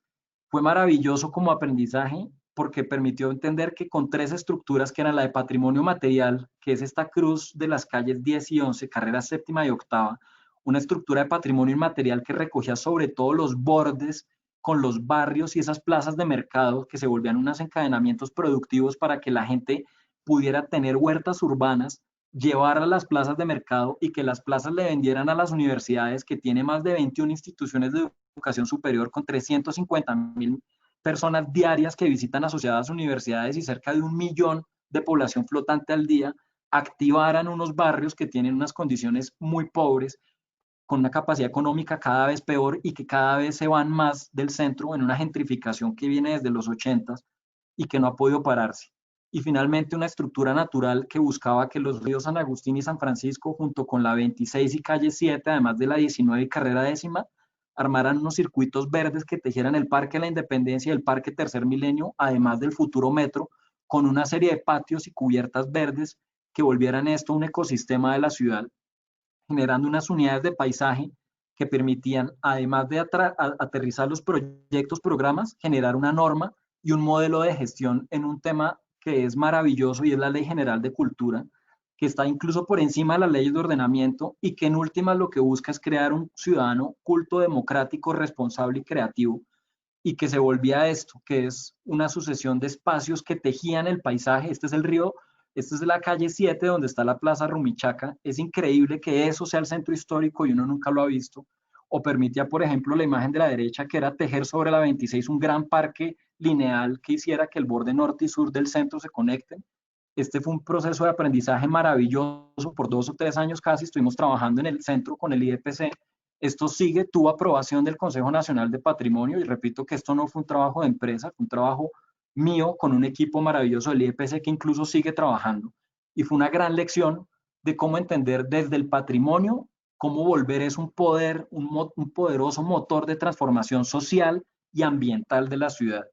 fue maravilloso como aprendizaje porque permitió entender que con 3 estructuras, que eran la de patrimonio material, que es esta cruz de las calles 10 y 11, carrera séptima y octava, una estructura de patrimonio inmaterial que recogía sobre todo los bordes con los barrios y esas plazas de mercado que se volvían unos encadenamientos productivos para que la gente pudiera tener huertas urbanas, llevar a las plazas de mercado y que las plazas le vendieran a las universidades, que tiene más de 21 instituciones de educación superior con 350.000 personas diarias que visitan asociadas universidades y cerca de 1 millón de población flotante al día, activaran unos barrios que tienen unas condiciones muy pobres, con una capacidad económica cada vez peor y que cada vez se van más del centro en una gentrificación que viene desde los 80 y que no ha podido pararse. Y finalmente una estructura natural que buscaba que los ríos San Agustín y San Francisco, junto con la 26 y calle 7, además de la 19 y carrera décima, armaran unos circuitos verdes que tejieran el Parque de la Independencia y el Parque Tercer Milenio, además del futuro metro, con una serie de patios y cubiertas verdes que volvieran esto un ecosistema de la ciudad, generando unas unidades de paisaje que permitían, además de aterrizar los proyectos, programas, generar una norma y un modelo de gestión en un tema que es maravilloso y es la Ley General de Cultura, que está incluso por encima de las leyes de ordenamiento y que en últimas lo que busca es crear un ciudadano culto, democrático, responsable y creativo, y que se volvía esto, que es una sucesión de espacios que tejían el paisaje. Este es el río, esta es la calle 7 donde está la Plaza Rumichaca. Es increíble que eso sea el centro histórico y uno nunca lo ha visto. O permitía, por ejemplo, la imagen de la derecha, que era tejer sobre la 26 un gran parque lineal que hiciera que el borde norte y sur del centro se conecten. Este fue un proceso de aprendizaje maravilloso. Por 2 o 3 años casi estuvimos trabajando en el centro con el IDPC. Esto sigue, tuvo aprobación del Consejo Nacional de Patrimonio, y repito que esto no fue un trabajo de empresa, fue un trabajo mío con un equipo maravilloso del IEPC que incluso sigue trabajando. Y fue una gran lección de cómo entender desde el patrimonio cómo volver es un poder, un poderoso motor de transformación social y ambiental de la ciudad.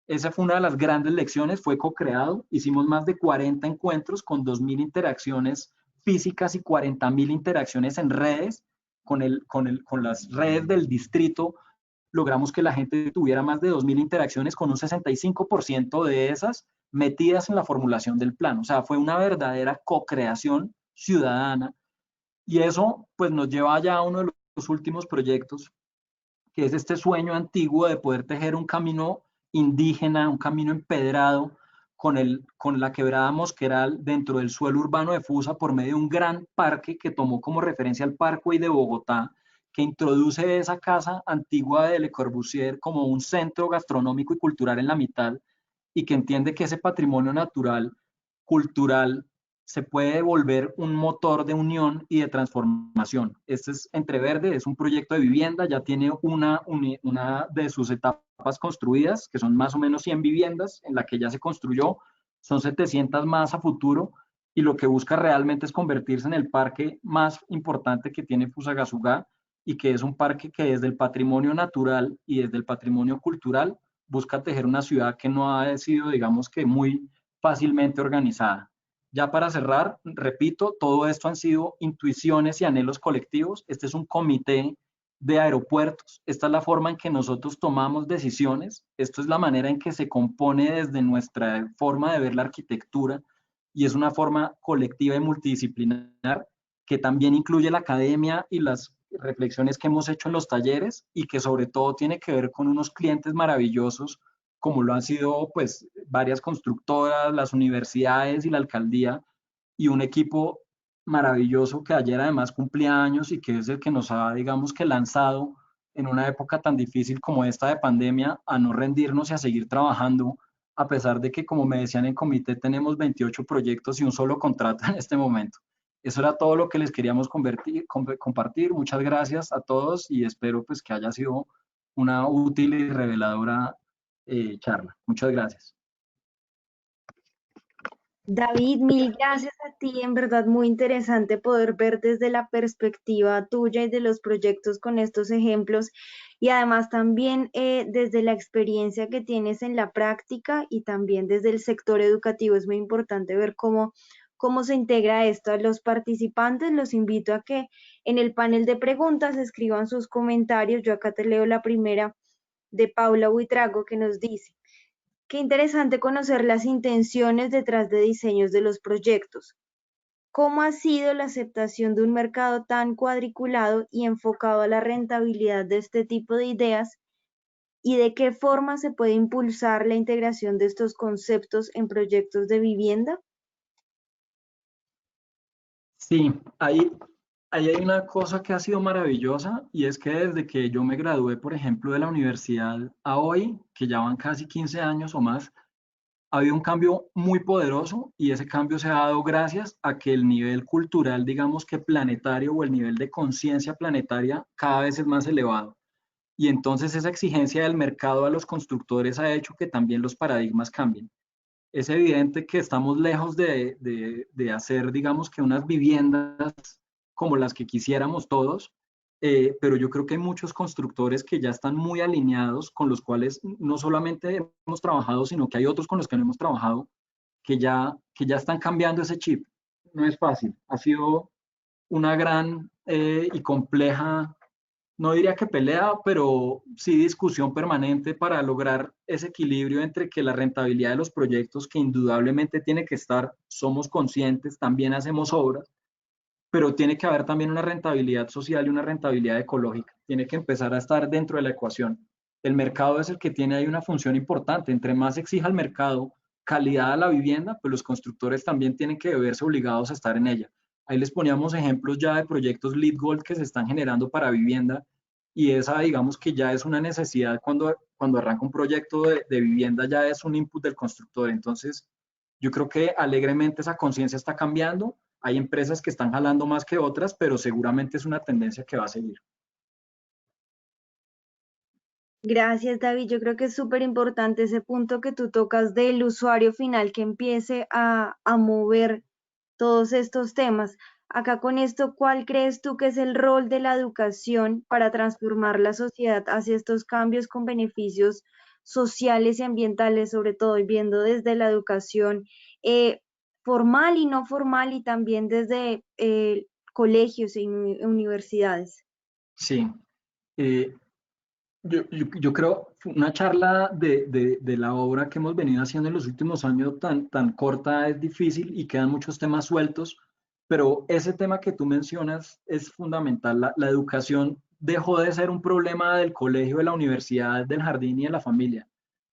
Esa fue una de las grandes lecciones, fue co-creado, hicimos más de 40 encuentros con 2.000 interacciones físicas y 40.000 interacciones en redes, con las redes del distrito. Logramos que la gente tuviera más de 2.000 interacciones, con un 65% de esas metidas en la formulación del plan. O sea, fue una verdadera co-creación ciudadana, y eso pues nos lleva ya a uno de los últimos proyectos, que es este sueño antiguo de poder tejer un camino indígena, un camino empedrado con la quebrada Mosqueral dentro del suelo urbano de Fusa, por medio de un gran parque que tomó como referencia el Parkway de Bogotá, que introduce esa casa antigua de Le Corbusier como un centro gastronómico y cultural en la mitad, y que entiende que ese patrimonio natural, cultural, se puede volver un motor de unión y de transformación. Este es Entreverde, es un proyecto de vivienda, ya tiene una de sus etapas construidas, que son más o menos 100 viviendas, en la que ya se construyó, son 700 más a futuro, y lo que busca realmente es convertirse en el parque más importante que tiene Fusagasugá, y que es un parque que desde el patrimonio natural y desde el patrimonio cultural busca tejer una ciudad que no ha sido, digamos que, muy fácilmente organizada. Ya para cerrar, repito, todo esto han sido intuiciones y anhelos colectivos. Este es un comité de aeropuertos. Esta es la forma en que nosotros tomamos decisiones. Esto es la manera en que se compone desde nuestra forma de ver la arquitectura, y es una forma colectiva y multidisciplinar que también incluye la academia y las reflexiones que hemos hecho en los talleres, y que sobre todo tiene que ver con unos clientes maravillosos como lo han sido pues varias constructoras, las universidades y la alcaldía, y un equipo maravilloso que ayer además cumplía años y que es el que nos ha, digamos que, lanzado en una época tan difícil como esta de pandemia a no rendirnos y a seguir trabajando, a pesar de que, como me decían en comité, tenemos 28 proyectos y un solo contrato en este momento. Eso era todo lo que les queríamos compartir. Muchas gracias a todos y espero pues que haya sido una útil y reveladora charla. Muchas gracias. David, mil gracias a ti, en verdad muy interesante poder ver desde la perspectiva tuya y de los proyectos con estos ejemplos y además también desde la experiencia que tienes en la práctica y también desde el sector educativo. Es muy importante ver cómo se integra esto a los participantes. Los invito a que en el panel de preguntas escriban sus comentarios. Yo acá te leo la primera de Paula Buitrago que nos dice. Qué interesante conocer las intenciones detrás de diseños de los proyectos. ¿Cómo ha sido la aceptación de un mercado tan cuadriculado y enfocado a la rentabilidad de este tipo de ideas? ¿Y de qué forma se puede impulsar la integración de estos conceptos en proyectos de vivienda? Sí, ahí hay una cosa que ha sido maravillosa y es que desde que yo me gradué, por ejemplo, de la universidad a hoy, que ya van casi 15 años o más, ha habido un cambio muy poderoso y ese cambio se ha dado gracias a que el nivel cultural, digamos que planetario o el nivel de conciencia planetaria cada vez es más elevado. Y entonces esa exigencia del mercado a los constructores ha hecho que también los paradigmas cambien. Es evidente que estamos lejos de hacer, digamos que unas viviendas como las que quisiéramos todos, pero yo creo que hay muchos constructores que ya están muy alineados, con los cuales no solamente hemos trabajado, sino que hay otros con los que no hemos trabajado, que ya están cambiando ese chip. No es fácil, ha sido una gran y compleja, no diría que pelea, pero sí discusión permanente para lograr ese equilibrio entre que la rentabilidad de los proyectos, que indudablemente tiene que estar, somos conscientes, también hacemos obras, pero tiene que haber también una rentabilidad social y una rentabilidad ecológica. Tiene que empezar a estar dentro de la ecuación. El mercado es el que tiene ahí una función importante. Entre más exija el mercado calidad a la vivienda, pues los constructores también tienen que verse obligados a estar en ella. Ahí les poníamos ejemplos ya de proyectos LEED Gold que se están generando para vivienda y esa digamos que ya es una necesidad cuando arranca un proyecto de vivienda, ya es un input del constructor. Entonces, yo creo que alegremente esa conciencia está cambiando. Hay empresas que están jalando más que otras, pero seguramente es una tendencia que va a seguir. Gracias, David. Yo creo que es súper importante ese punto que tú tocas del usuario final que empiece a mover todos estos temas. Acá con esto, ¿cuál crees tú que es el rol de la educación para transformar la sociedad hacia estos cambios con beneficios sociales y ambientales, sobre todo y viendo desde la educación formal y no formal y también desde colegios y universidades? Sí, eh, yo creo una charla de la obra que hemos venido haciendo en los últimos años tan corta es difícil y quedan muchos temas sueltos, pero ese tema que tú mencionas es fundamental. La educación dejó de ser un problema del colegio, de la universidad, del jardín y de la familia.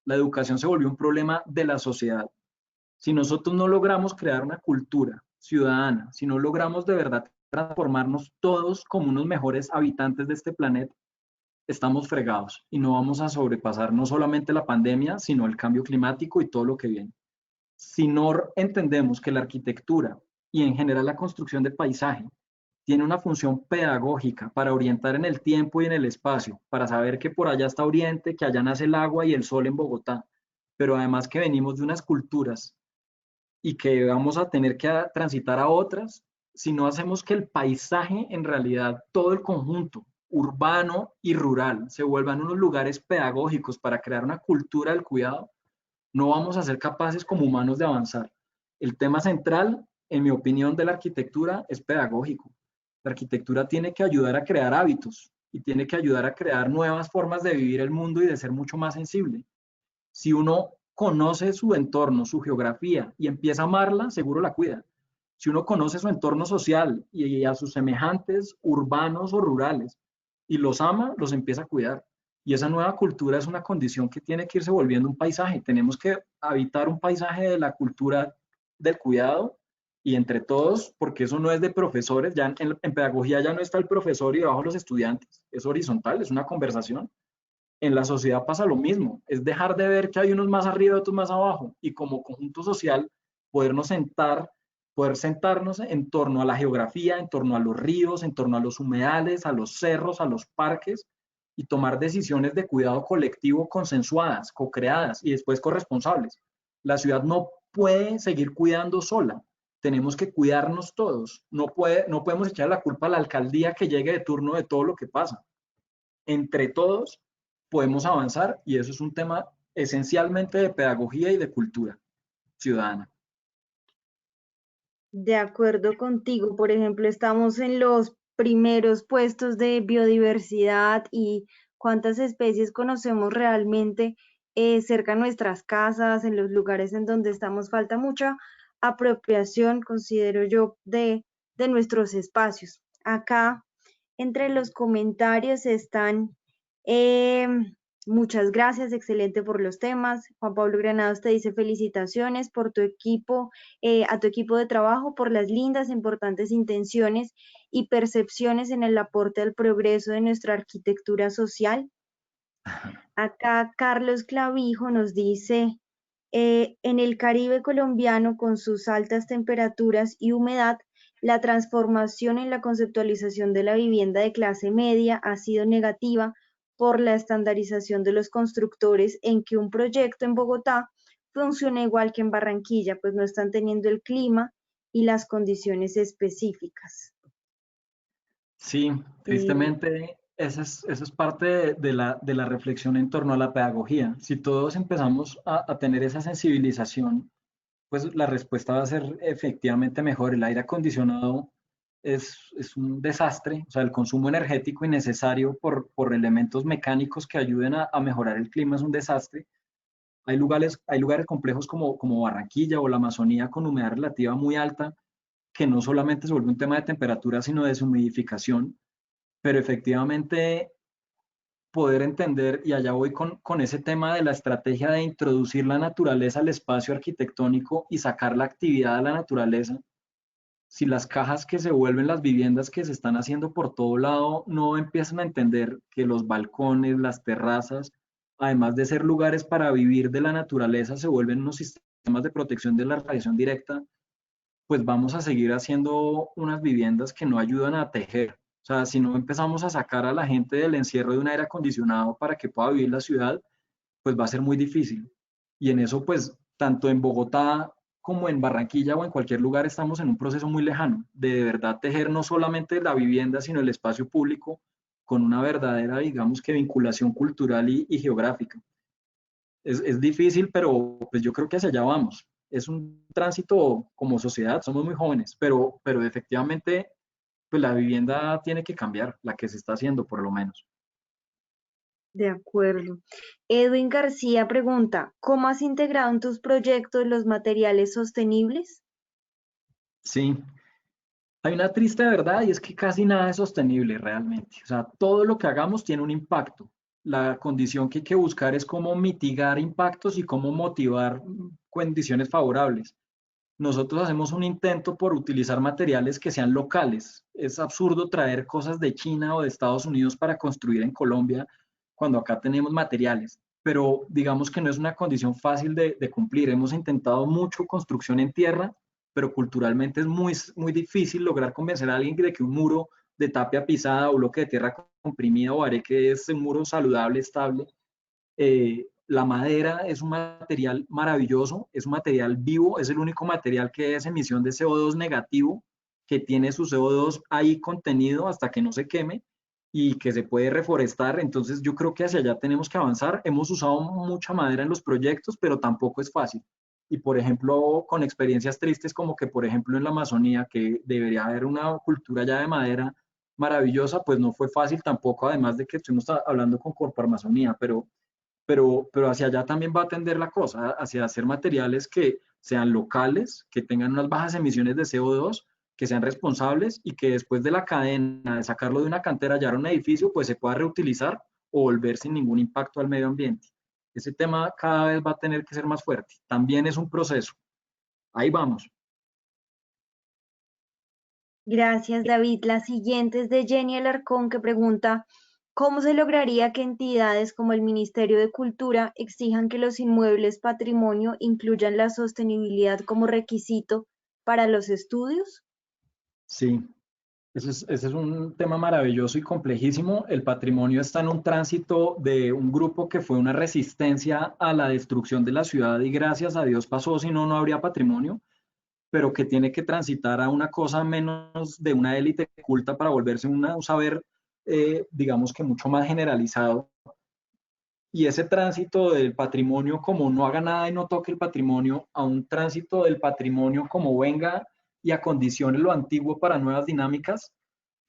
La educación se volvió un problema de la sociedad. Si nosotros no logramos crear una cultura ciudadana, si no logramos de verdad transformarnos todos como unos mejores habitantes de este planeta, estamos fregados y no vamos a sobrepasar no solamente la pandemia, sino el cambio climático y todo lo que viene. Si no entendemos que la arquitectura y en general la construcción de paisaje tiene una función pedagógica para orientar en el tiempo y en el espacio, para saber que por allá está Oriente, que allá nace el agua y el sol en Bogotá, pero además que venimos de unas culturas y que vamos a tener que transitar a otras si no hacemos que el paisaje, en realidad, todo el conjunto urbano y rural, se vuelvan unos lugares pedagógicos para crear una cultura del cuidado, no vamos a ser capaces como humanos de avanzar. El tema central, en mi opinión, de la arquitectura es pedagógico. La arquitectura tiene que ayudar a crear hábitos y tiene que ayudar a crear nuevas formas de vivir el mundo y de ser mucho más sensible. Si uno conoce su entorno, su geografía y empieza a amarla, seguro la cuida. Si uno conoce su entorno social y a sus semejantes urbanos o rurales y los ama, los empieza a cuidar. Y esa nueva cultura es una condición que tiene que irse volviendo un paisaje. Tenemos que habitar un paisaje de la cultura del cuidado y entre todos, porque eso no es de profesores, ya en pedagogía ya no está el profesor y debajo los estudiantes, es horizontal, es una conversación. En la sociedad pasa lo mismo, es dejar de ver que hay unos más arriba y otros más abajo y como conjunto social poder sentarnos en torno a la geografía, en torno a los ríos, en torno a los humedales, a los cerros, a los parques y tomar decisiones de cuidado colectivo consensuadas, co-creadas y después corresponsables. La ciudad no puede seguir cuidando sola. Tenemos que cuidarnos todos. No podemos echar la culpa a la alcaldía que llegue de turno de todo lo que pasa. Entre todos podemos avanzar y eso es un tema esencialmente de pedagogía y de cultura ciudadana. De acuerdo contigo, por ejemplo, estamos en los primeros puestos de biodiversidad y cuántas especies conocemos realmente cerca de nuestras casas, en los lugares en donde estamos. Falta mucha apropiación, considero yo, de nuestros espacios. Acá, entre los comentarios están muchas gracias, excelente por los temas. Juan Pablo Granados te dice felicitaciones por tu equipo, a tu equipo de trabajo por las lindas, importantes intenciones y percepciones en el aporte al progreso de nuestra arquitectura social. Acá Carlos Clavijo nos dice, en el Caribe colombiano, con sus altas temperaturas y humedad, la transformación en la conceptualización de la vivienda de clase media ha sido negativa por la estandarización de los constructores en que un proyecto en Bogotá funciona igual que en Barranquilla, pues no están teniendo el clima y las condiciones específicas. Sí, Y tristemente, esa es parte de la reflexión en torno a la pedagogía. Si todos empezamos a tener esa sensibilización, pues la respuesta va a ser efectivamente mejor. El aire acondicionado es un desastre, o sea, el consumo energético innecesario por elementos mecánicos que ayuden a mejorar el clima es un desastre. Hay lugares complejos como Barranquilla o la Amazonía con humedad relativa muy alta, que no solamente se vuelve un tema de temperatura, sino de deshumidificación, pero efectivamente poder entender, y allá voy con ese tema de la estrategia de introducir la naturaleza al espacio arquitectónico y sacar la actividad a la naturaleza. Si las cajas que se vuelven las viviendas que se están haciendo por todo lado no empiezan a entender que los balcones, las terrazas, además de ser lugares para vivir de la naturaleza, se vuelven unos sistemas de protección de la radiación directa, pues vamos a seguir haciendo unas viviendas que no ayudan a tejer. O sea, si no empezamos a sacar a la gente del encierro de un aire acondicionado para que pueda vivir la ciudad, pues va a ser muy difícil. Y en eso, pues, tanto en Bogotá como en Barranquilla o en cualquier lugar estamos en un proceso muy lejano de verdad tejer no solamente la vivienda, sino el espacio público con una verdadera, digamos que vinculación cultural y geográfica. Es difícil, pero pues yo creo que hacia allá vamos. Es un tránsito como sociedad, somos muy jóvenes, pero efectivamente pues la vivienda tiene que cambiar, la que se está haciendo por lo menos. de acuerdo. Edwin García pregunta, ¿cómo has integrado en tus proyectos los materiales sostenibles? Sí, hay una triste verdad y es que casi nada es sostenible realmente. O sea, todo lo que hagamos tiene un impacto. La condición que hay que buscar es cómo mitigar impactos y cómo motivar condiciones favorables. Nosotros hacemos un intento por utilizar materiales que sean locales. Es absurdo traer cosas de China o de Estados Unidos para construir en Colombia cuando acá tenemos materiales. Pero digamos que no es una condición fácil de cumplir. Hemos intentado mucho construcción en tierra, pero culturalmente es muy difícil lograr convencer a alguien de que un muro de tapia pisada o bloque de tierra comprimida o areque es un muro saludable, estable. La madera es un material maravilloso, es un material vivo, es el único material que es emisión de CO2 negativo, que tiene su CO2 ahí contenido hasta que no se queme y que se puede reforestar. Entonces yo creo que hacia allá tenemos que avanzar. Hemos usado mucha madera en los proyectos, pero tampoco es fácil. Y por ejemplo, con experiencias tristes como que por ejemplo en la Amazonía, que debería haber una cultura ya de madera maravillosa, pues no fue fácil tampoco, además de que estuvimos hablando con Corpo Amazonía, pero hacia allá también va a tender la cosa, hacia hacer materiales que sean locales, que tengan unas bajas emisiones de CO2, que sean responsables y que después de la cadena, de sacarlo de una cantera, ya a un edificio, pues se pueda reutilizar o volver sin ningún impacto al medio ambiente. Ese tema cada vez va a tener que ser más fuerte. También es un proceso. Ahí vamos. Gracias, David. La siguiente es de Jenny Alarcón que pregunta, ¿cómo se lograría que entidades como el Ministerio de Cultura exijan que los inmuebles patrimonio incluyan la sostenibilidad como requisito para los estudios? Sí. Ese es un tema maravilloso y complejísimo. El patrimonio está en un tránsito de un grupo que fue una resistencia a la destrucción de la ciudad y gracias a Dios pasó, si no, no habría patrimonio, pero que tiene que transitar a una cosa menos de una élite culta para volverse un saber, digamos que mucho más generalizado. Y ese tránsito del patrimonio como no haga nada y no toque el patrimonio, a un tránsito del patrimonio como venga y acondicione lo antiguo para nuevas dinámicas,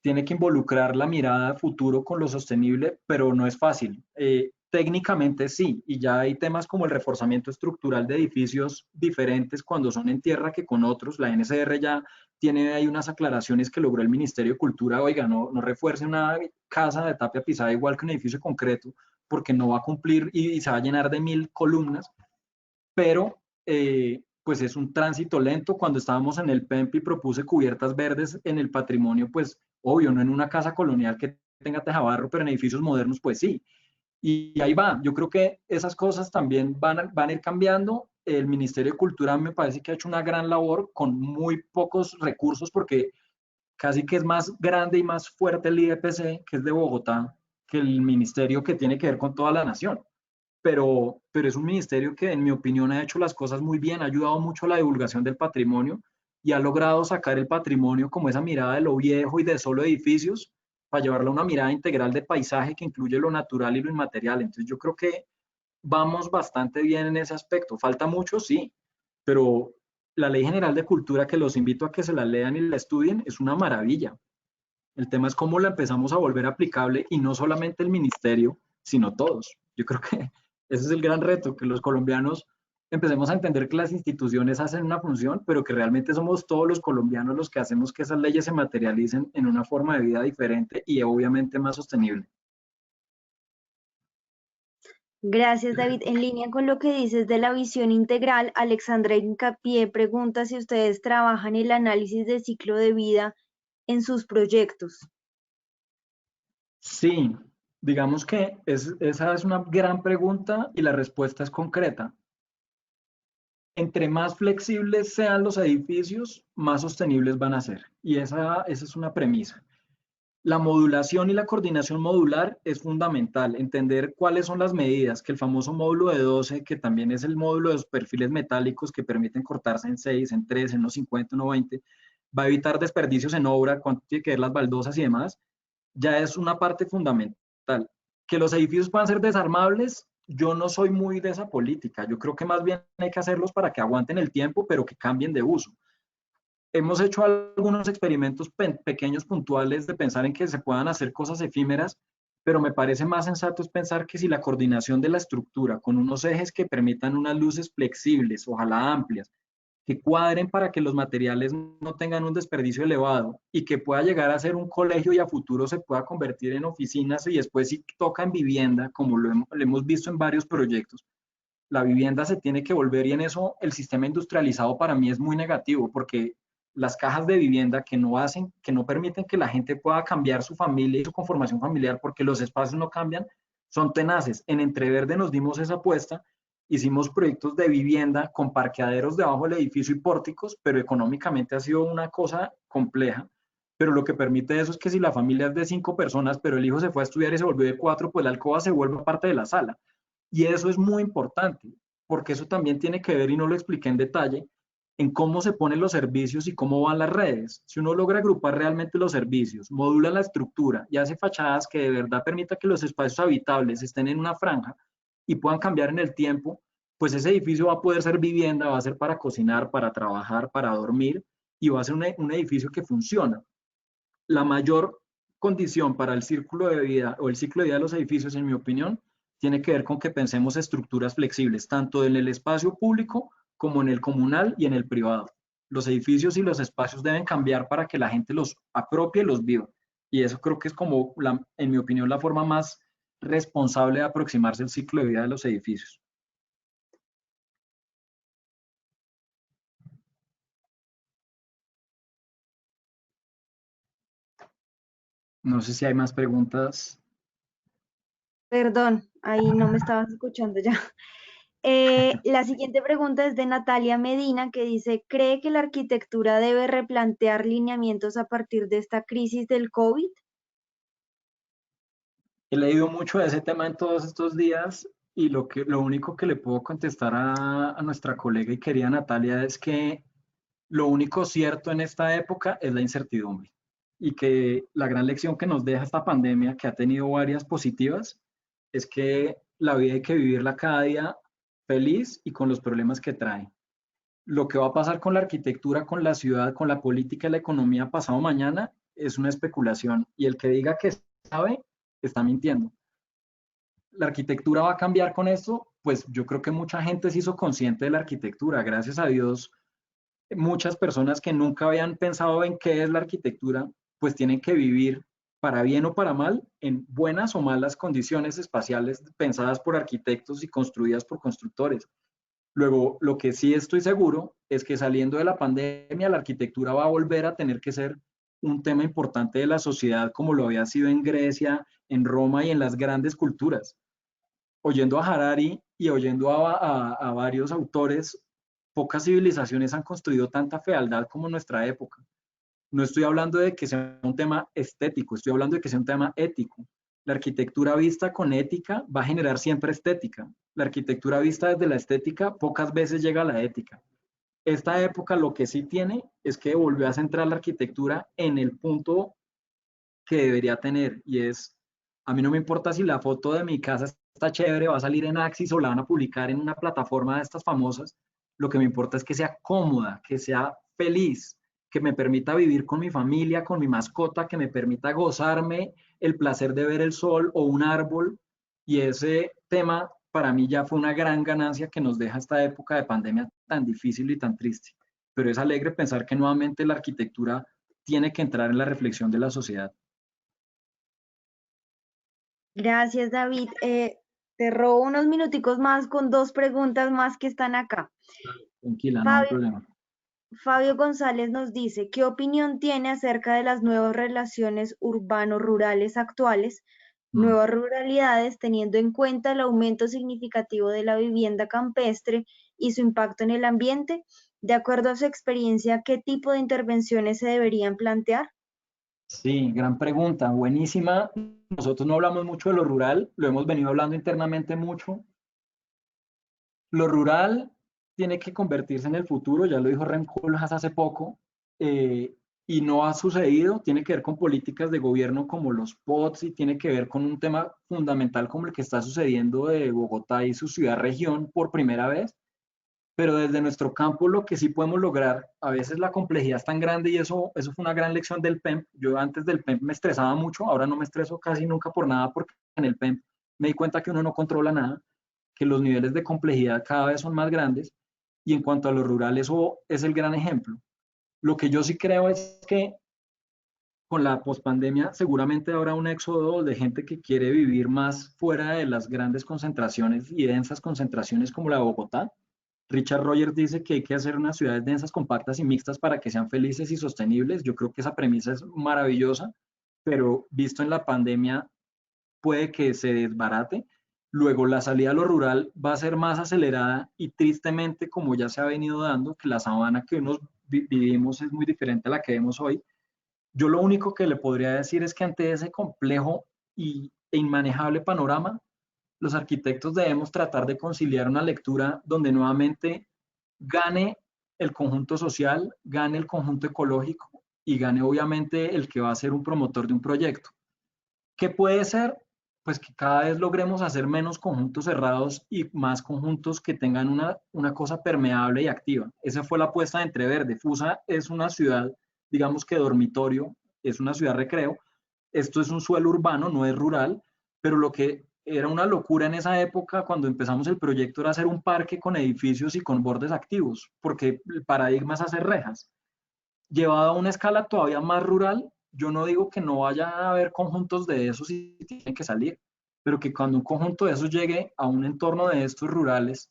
tiene que involucrar la mirada a futuro con lo sostenible, pero no es fácil. Técnicamente sí, y ya hay temas como el reforzamiento estructural de edificios diferentes cuando son en tierra que con otros. La NCR ya tiene ahí unas aclaraciones que logró el Ministerio de Cultura, oiga, no refuerce una casa de tapia pisada igual que un edificio concreto, porque no va a cumplir y se va a llenar de 1000 columnas, pero pues es un tránsito lento. Cuando estábamos en el PEMP y propuse cubiertas verdes en el patrimonio, pues obvio, no en una casa colonial que tenga tejabarro, pero en edificios modernos, pues sí. Y ahí va, yo creo que esas cosas también van a ir cambiando. El Ministerio de Cultura me parece que ha hecho una gran labor con muy pocos recursos porque casi que es más grande y más fuerte el IDPC, que es de Bogotá, que el ministerio que tiene que ver con toda la nación, pero es un ministerio que en mi opinión ha hecho las cosas muy bien, ha ayudado mucho a la divulgación del patrimonio y ha logrado sacar el patrimonio como esa mirada de lo viejo y de solo edificios para llevarlo a una mirada integral de paisaje que incluye lo natural y lo inmaterial. Entonces yo creo que vamos bastante bien en ese aspecto. Falta mucho, sí, pero la Ley General de Cultura, que los invito a que se la lean y la estudien, es una maravilla. El tema es cómo la empezamos a volver aplicable y no solamente el ministerio, sino todos. Yo creo que ese es el gran reto, que los colombianos empecemos a entender que las instituciones hacen una función, pero que realmente somos todos los colombianos los que hacemos que esas leyes se materialicen en una forma de vida diferente y obviamente más sostenible. Gracias, David. En línea con lo que dices de la visión integral, Alexandra Hincapié pregunta si ustedes trabajan el análisis de ciclo de vida en sus proyectos. Sí, digamos que esa es una gran pregunta y la respuesta es concreta. Entre más flexibles sean los edificios, más sostenibles van a ser. Y esa es una premisa. La modulación y la coordinación modular es fundamental. Entender cuáles son las medidas, que el famoso módulo de 12, que también es el módulo de los perfiles metálicos que permiten cortarse en 6, en 3, en unos 50, en 20, va a evitar desperdicios en obra, cuánto tiene que ver las baldosas y demás, ya es una parte fundamental. Que los edificios puedan ser desarmables, yo no soy muy de esa política. Yo creo que más bien hay que hacerlos para que aguanten el tiempo, pero que cambien de uso. Hemos hecho algunos experimentos pequeños, puntuales, de pensar en que se puedan hacer cosas efímeras, pero me parece más sensato es pensar que si la coordinación de la estructura con unos ejes que permitan unas luces flexibles, ojalá amplias, que cuadren para que los materiales no tengan un desperdicio elevado y que pueda llegar a ser un colegio y a futuro se pueda convertir en oficinas y después si toca en vivienda, como lo hemos visto en varios proyectos, la vivienda se tiene que volver y en eso el sistema industrializado para mí es muy negativo porque las cajas de vivienda que no hacen, que no permiten que la gente pueda cambiar su familia y su conformación familiar porque los espacios no cambian, son tenaces. En Entreverde nos dimos esa apuesta, hicimos proyectos de vivienda con parqueaderos debajo del edificio y pórticos, pero económicamente ha sido una cosa compleja. Pero lo que permite eso es que si la familia es de 5 personas, pero el hijo se fue a estudiar y se volvió de 4, pues la alcoba se vuelve parte de la sala. Y eso es muy importante, porque eso también tiene que ver, y no lo expliqué en detalle, en cómo se ponen los servicios y cómo van las redes. Si uno logra agrupar realmente los servicios, modula la estructura y hace fachadas que de verdad permita que los espacios habitables estén en una franja y puedan cambiar en el tiempo, pues ese edificio va a poder ser vivienda, va a ser para cocinar, para trabajar, para dormir y va a ser un edificio que funciona. La mayor condición para el círculo de vida o el ciclo de vida de los edificios, en mi opinión, tiene que ver con que pensemos estructuras flexibles, tanto en el espacio público como en el comunal y en el privado. Los edificios y los espacios deben cambiar para que la gente los apropie y los viva. Y eso creo que es como, en mi opinión, la forma más responsable de aproximarse al ciclo de vida de los edificios. No sé si hay más preguntas. Perdón, ahí no me estabas escuchando ya. La siguiente pregunta es de Natalia Medina, que dice, ¿cree que la arquitectura debe replantear lineamientos a partir de esta crisis del COVID? He leído mucho de ese tema en todos estos días y lo único que le puedo contestar a nuestra colega y querida Natalia es que lo único cierto en esta época es la incertidumbre y que la gran lección que nos deja esta pandemia, que ha tenido varias positivas, es que la vida hay que vivirla cada día feliz y con los problemas que trae. Lo que va a pasar con la arquitectura, con la ciudad, con la política y la economía pasado mañana es una especulación y el que diga que sabe está mintiendo. La arquitectura va a cambiar con esto, pues yo creo que mucha gente se hizo consciente de la arquitectura. Gracias a Dios, muchas personas que nunca habían pensado en qué es la arquitectura, pues tienen que vivir para bien o para mal en buenas o malas condiciones espaciales pensadas por arquitectos y construidas por constructores. Luego, lo que sí estoy seguro es que saliendo de la pandemia, la arquitectura va a volver a tener que ser un tema importante de la sociedad como lo había sido en Grecia, en Roma y en las grandes culturas. Oyendo a Harari y oyendo a varios autores, pocas civilizaciones han construido tanta fealdad como nuestra época. No estoy hablando de que sea un tema estético, estoy hablando de que sea un tema ético. La arquitectura vista con ética va a generar siempre estética. La arquitectura vista desde la estética pocas veces llega a la ética. Esta época lo que sí tiene es que volvió a centrar la arquitectura en el punto que debería tener y es, a mí no me importa si la foto de mi casa está chévere, va a salir en Axis o la van a publicar en una plataforma de estas famosas, lo que me importa es que sea cómoda, que sea feliz, que me permita vivir con mi familia, con mi mascota, que me permita gozarme el placer de ver el sol o un árbol y ese tema para mí ya fue una gran ganancia que nos deja esta época de pandemia tan difícil y tan triste. Pero es alegre pensar que nuevamente la arquitectura tiene que entrar en la reflexión de la sociedad. Gracias, David. Te robo unos minuticos más con dos preguntas más que están acá. Tranquila, no hay Fabio, problema. Fabio González nos dice, ¿qué opinión tiene acerca de las nuevas relaciones urbano-rurales actuales, Mm. nuevas ruralidades, teniendo en cuenta el aumento significativo de la vivienda campestre y su impacto en el ambiente? De acuerdo a su experiencia, ¿qué tipo de intervenciones se deberían plantear? Sí, gran pregunta, buenísima. Nosotros no hablamos mucho de lo rural, lo hemos venido hablando internamente mucho. Lo rural tiene que convertirse en el futuro, ya lo dijo Rem Koolhaas hace poco, eh, y no ha sucedido. Tiene que ver con políticas de gobierno como los POTS y tiene que ver con un tema fundamental como el que está sucediendo de Bogotá y su ciudad-región por primera vez. Pero desde nuestro campo lo que sí podemos lograr, a veces la complejidad es tan grande y eso fue una gran lección del PEMP. Yo antes del PEMP me estresaba mucho, ahora no me estreso casi nunca por nada porque en el PEMP me di cuenta que uno no controla nada, que los niveles de complejidad cada vez son más grandes y en cuanto a lo rural eso es el gran ejemplo. Lo que yo sí creo es que con la pospandemia seguramente habrá un éxodo de gente que quiere vivir más fuera de las grandes concentraciones y densas concentraciones como la de Bogotá. Richard Rogers dice que hay que hacer unas ciudades densas, compactas y mixtas para que sean felices y sostenibles. Yo creo que esa premisa es maravillosa, pero visto en la pandemia puede que se desbarate. Luego la salida a lo rural va a ser más acelerada y tristemente, como ya se ha venido dando, que la sabana que unos vivimos es muy diferente a la que vemos hoy. Yo lo único que le podría decir es que ante ese complejo e inmanejable panorama, los arquitectos debemos tratar de conciliar una lectura donde nuevamente gane el conjunto social, gane el conjunto ecológico y gane obviamente el que va a ser un promotor de un proyecto. ¿Qué puede ser? Pues que cada vez logremos hacer menos conjuntos cerrados y más conjuntos que tengan una cosa permeable y activa. Esa fue la apuesta de Entreverde. Fusa es una ciudad, digamos que dormitorio, es una ciudad recreo. Esto es un suelo urbano, no es rural, pero lo que era una locura en esa época cuando empezamos el proyecto era hacer un parque con edificios y con bordes activos, porque el paradigma es hacer rejas llevado a una escala todavía más rural, yo no digo que no vaya a haber conjuntos de esos y tienen que salir, pero que cuando un conjunto de esos llegue a un entorno de estos rurales,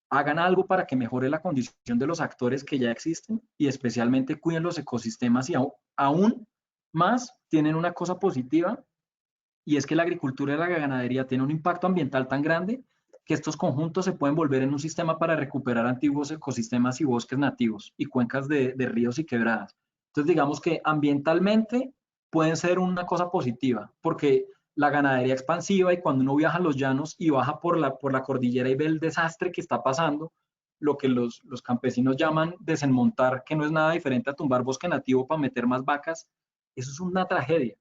hagan algo para que mejore la condición de los actores que ya existen y especialmente cuiden los ecosistemas y aún más tienen una cosa positiva y es que la agricultura y la ganadería tienen un impacto ambiental tan grande que estos conjuntos se pueden volver en un sistema para recuperar antiguos ecosistemas y bosques nativos y cuencas de ríos y quebradas. Entonces, digamos que ambientalmente pueden ser una cosa positiva, porque la ganadería expansiva y cuando uno viaja a los llanos y baja por la cordillera y ve el desastre que está pasando, lo que los campesinos llaman desenmontar, que no es nada diferente a tumbar bosque nativo para meter más vacas, eso es una tragedia.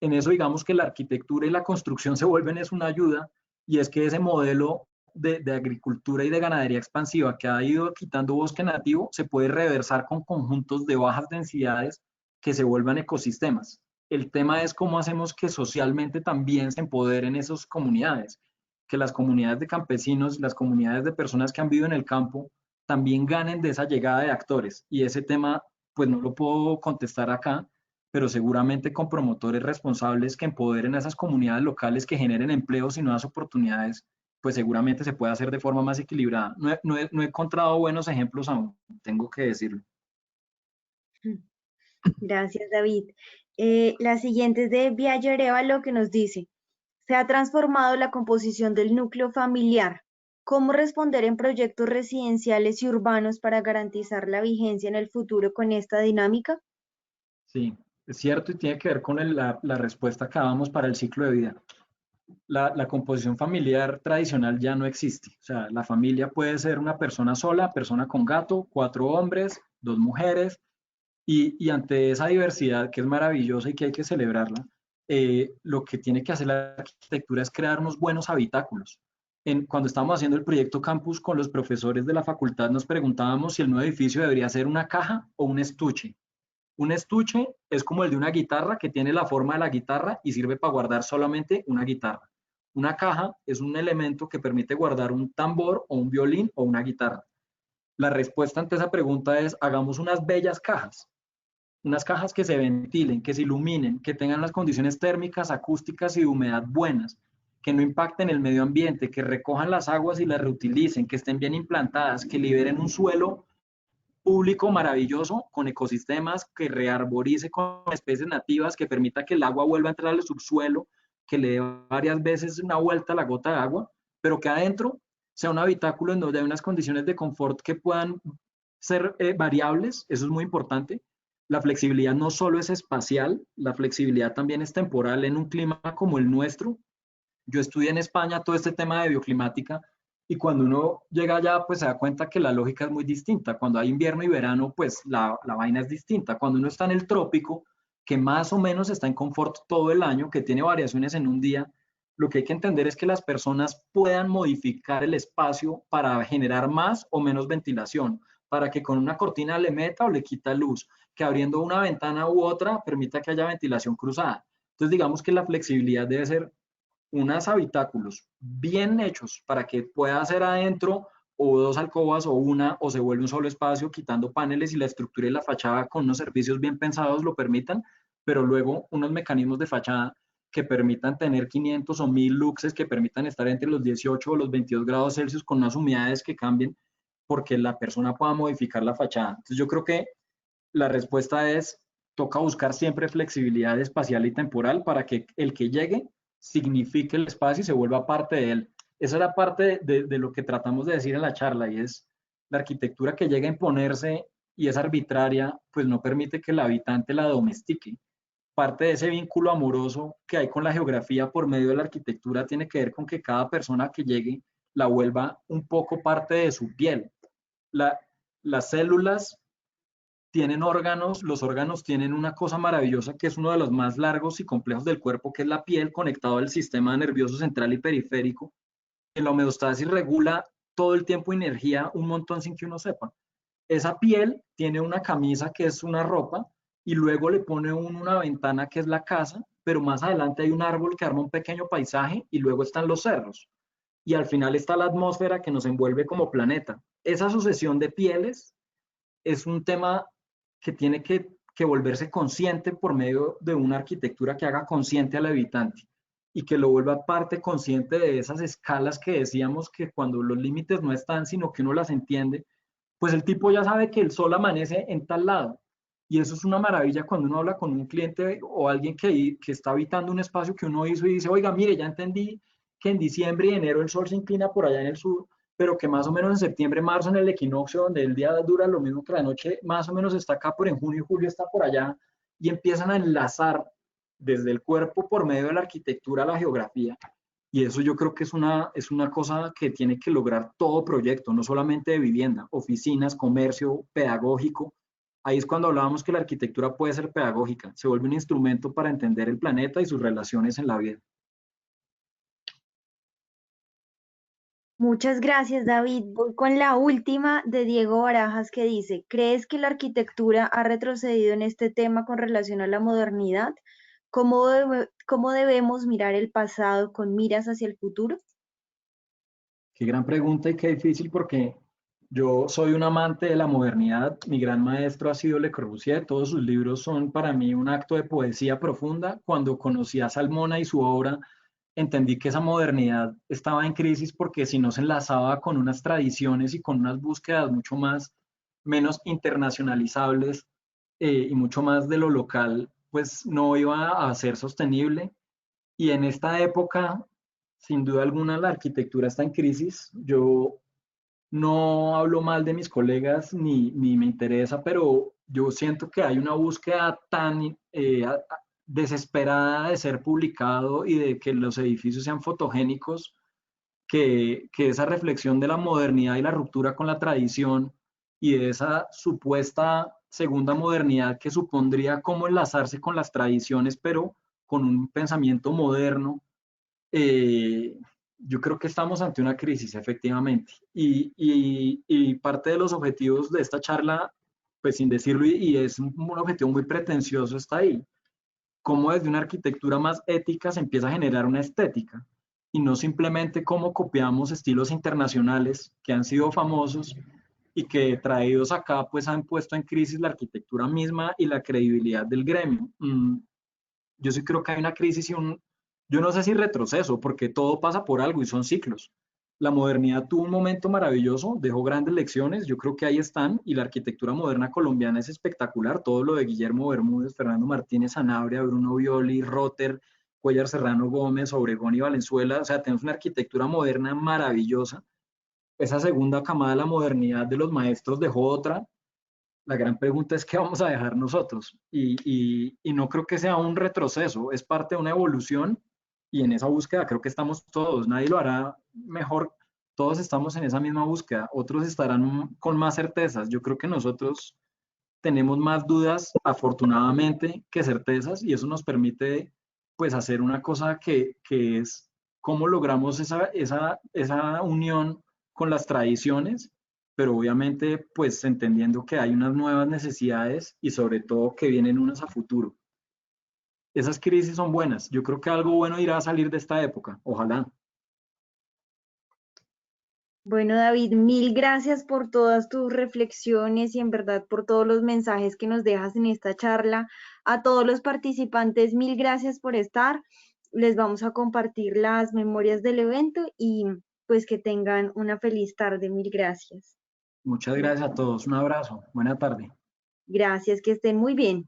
En eso digamos que la arquitectura y la construcción se vuelven es una ayuda, y es que ese modelo de agricultura y de ganadería expansiva que ha ido quitando bosque nativo se puede reversar con conjuntos de bajas densidades que se vuelvan ecosistemas. El tema es cómo hacemos que socialmente también se empoderen esas comunidades, que las comunidades de campesinos, las comunidades de personas que han vivido en el campo, también ganen de esa llegada de actores. Y ese tema, pues no lo puedo contestar acá, pero seguramente con promotores responsables que empoderen a esas comunidades locales, que generen empleos y nuevas oportunidades, pues seguramente se puede hacer de forma más equilibrada. No he encontrado buenos ejemplos aún, tengo que decirlo. Gracias, David. La siguiente es de Viaje Arevalo, que nos dice, se ha transformado la composición del núcleo familiar. ¿Cómo responder en proyectos residenciales y urbanos para garantizar la vigencia en el futuro con esta dinámica? Sí, es cierto y tiene que ver con la respuesta que dábamos para el ciclo de vida. La composición familiar tradicional ya no existe. O sea, la familia puede ser una persona sola, persona con gato, 4 hombres, 2 mujeres, y ante esa diversidad que es maravillosa y que hay que celebrarla, lo que tiene que hacer la arquitectura es crear unos buenos habitáculos. Cuando estábamos haciendo el proyecto Campus con los profesores de la facultad, nos preguntábamos si el nuevo edificio debería ser una caja o un estuche. Un estuche es como el de una guitarra que tiene la forma de la guitarra y sirve para guardar solamente una guitarra. Una caja es un elemento que permite guardar un tambor o un violín o una guitarra. La respuesta ante esa pregunta es: hagamos unas cajas que se ventilen, que se iluminen, que tengan las condiciones térmicas, acústicas y de humedad buenas, que no impacten el medio ambiente, que recojan las aguas y las reutilicen, que estén bien implantadas, que liberen un suelo público maravilloso con ecosistemas, que rearborice con especies nativas, que permita que el agua vuelva a entrar al subsuelo, que le dé varias veces una vuelta a la gota de agua, pero que adentro sea un habitáculo en donde hay unas condiciones de confort que puedan ser variables, eso es muy importante. La flexibilidad no solo es espacial, la flexibilidad también es temporal en un clima como el nuestro. Yo estudié en España todo este tema de bioclimática, y cuando uno llega allá, pues se da cuenta que la lógica es muy distinta. Cuando hay invierno y verano, pues la vaina es distinta. Cuando uno está en el trópico, que más o menos está en confort todo el año, que tiene variaciones en un día, lo que hay que entender es que las personas puedan modificar el espacio para generar más o menos ventilación, para que con una cortina le meta o le quita luz, que abriendo una ventana u otra permita que haya ventilación cruzada. Entonces, digamos que la flexibilidad debe ser unos habitáculos bien hechos para que pueda ser adentro o 2 alcobas o una, o se vuelve un solo espacio quitando paneles y la estructura y la fachada con unos servicios bien pensados lo permitan, pero luego unos mecanismos de fachada que permitan tener 500 o 1000 luxes, que permitan estar entre los 18 o los 22 grados Celsius con unas humedades que cambien, porque la persona pueda modificar la fachada. Entonces yo creo que la respuesta es: toca buscar siempre flexibilidad espacial y temporal para que el que llegue signifique el espacio y se vuelva parte de él. Esa era parte de lo que tratamos de decir en la charla, y es: la arquitectura que llega a imponerse y es arbitraria, pues no permite que el habitante la domestique. Parte de ese vínculo amoroso que hay con la geografía por medio de la arquitectura tiene que ver con que cada persona que llegue la vuelva un poco parte de su piel. La, las células tienen órganos, los órganos tienen una cosa maravillosa que es uno de los más largos y complejos del cuerpo, que es la piel, conectado al sistema nervioso central y periférico. En la homeostasis regula todo el tiempo energía un montón sin que uno sepa. Esa piel tiene una camisa que es una ropa, y luego le pone una ventana que es la casa, pero más adelante hay un árbol que arma un pequeño paisaje, y luego están los cerros. Y al final está la atmósfera que nos envuelve como planeta. Esa sucesión de pieles es un tema que tiene que volverse consciente por medio de una arquitectura que haga consciente al habitante y que lo vuelva parte consciente de esas escalas que decíamos, que cuando los límites no están, sino que uno las entiende, pues el tipo ya sabe que el sol amanece en tal lado. Y eso es una maravilla cuando uno habla con un cliente o alguien que está habitando un espacio que uno hizo y dice: oiga, mire, ya entendí que en diciembre y enero el sol se inclina por allá en el sur, pero que más o menos en septiembre, marzo, en el equinoccio, donde el día dura lo mismo que la noche, más o menos está acá, por en junio y julio está por allá, y empiezan a enlazar desde el cuerpo por medio de la arquitectura a la geografía. Y eso yo creo que es una cosa que tiene que lograr todo proyecto, no solamente de vivienda, oficinas, comercio, pedagógico. Ahí es cuando hablábamos que la arquitectura puede ser pedagógica, se vuelve un instrumento para entender el planeta y sus relaciones en la vida. Muchas gracias, David. Voy con la última de Diego Barajas que dice, ¿crees que la arquitectura ha retrocedido en este tema con relación a la modernidad? ¿Cómo debemos mirar el pasado con miras hacia el futuro? Qué gran pregunta y qué difícil porque yo soy un amante de la modernidad. Mi gran maestro ha sido Le Corbusier. Todos sus libros son para mí un acto de poesía profunda. Cuando conocí a Salmona y su obra, entendí que esa modernidad estaba en crisis porque si no se enlazaba con unas tradiciones y con unas búsquedas mucho más, menos internacionalizables y mucho más de lo local, pues no iba a ser sostenible. Y en esta época, sin duda alguna, la arquitectura está en crisis. Yo no hablo mal de mis colegas ni me interesa, pero yo siento que hay una búsqueda tan desesperada de ser publicado y de que los edificios sean fotogénicos, que esa reflexión de la modernidad y la ruptura con la tradición y de esa supuesta segunda modernidad que supondría cómo enlazarse con las tradiciones, pero con un pensamiento moderno, eh, yo creo que estamos ante una crisis, efectivamente. Y parte de los objetivos de esta charla, pues sin decirlo, y es un objetivo muy pretencioso, está ahí. Cómo desde una arquitectura más ética se empieza a generar una estética y no simplemente cómo copiamos estilos internacionales que han sido famosos y que traídos acá pues han puesto en crisis la arquitectura misma y la credibilidad del gremio. Yo sí creo que hay una crisis y yo no sé si retroceso, porque todo pasa por algo y son ciclos. La modernidad tuvo un momento maravilloso, dejó grandes lecciones, yo creo que ahí están, y la arquitectura moderna colombiana es espectacular, todo lo de Guillermo Bermúdez, Fernando Martínez Sanabria, Bruno Violi, Rotter, Cuellar Serrano Gómez, Obregón y Valenzuela, o sea, tenemos una arquitectura moderna maravillosa. Esa segunda camada de la modernidad de los maestros dejó otra, la gran pregunta es qué vamos a dejar nosotros. Y no creo que sea un retroceso, es parte de una evolución y en esa búsqueda creo que estamos todos. Nadie lo hará mejor. Todos estamos en esa misma búsqueda. Otros estarán con más certezas. Yo creo que nosotros tenemos más dudas, afortunadamente, que certezas y eso nos permite pues hacer una cosa que es cómo logramos esa unión con las tradiciones, pero obviamente pues entendiendo que hay unas nuevas necesidades y sobre todo que vienen unas a futuro. Esas crisis son buenas. Yo creo que algo bueno irá a salir de esta época. Ojalá. Bueno, David, mil gracias por todas tus reflexiones y en verdad por todos los mensajes que nos dejas en esta charla. A todos los participantes, mil gracias por estar. Les vamos a compartir las memorias del evento y pues que tengan una feliz tarde. Mil gracias. Muchas gracias a todos. Un abrazo. Buena tarde. Gracias, que estén muy bien.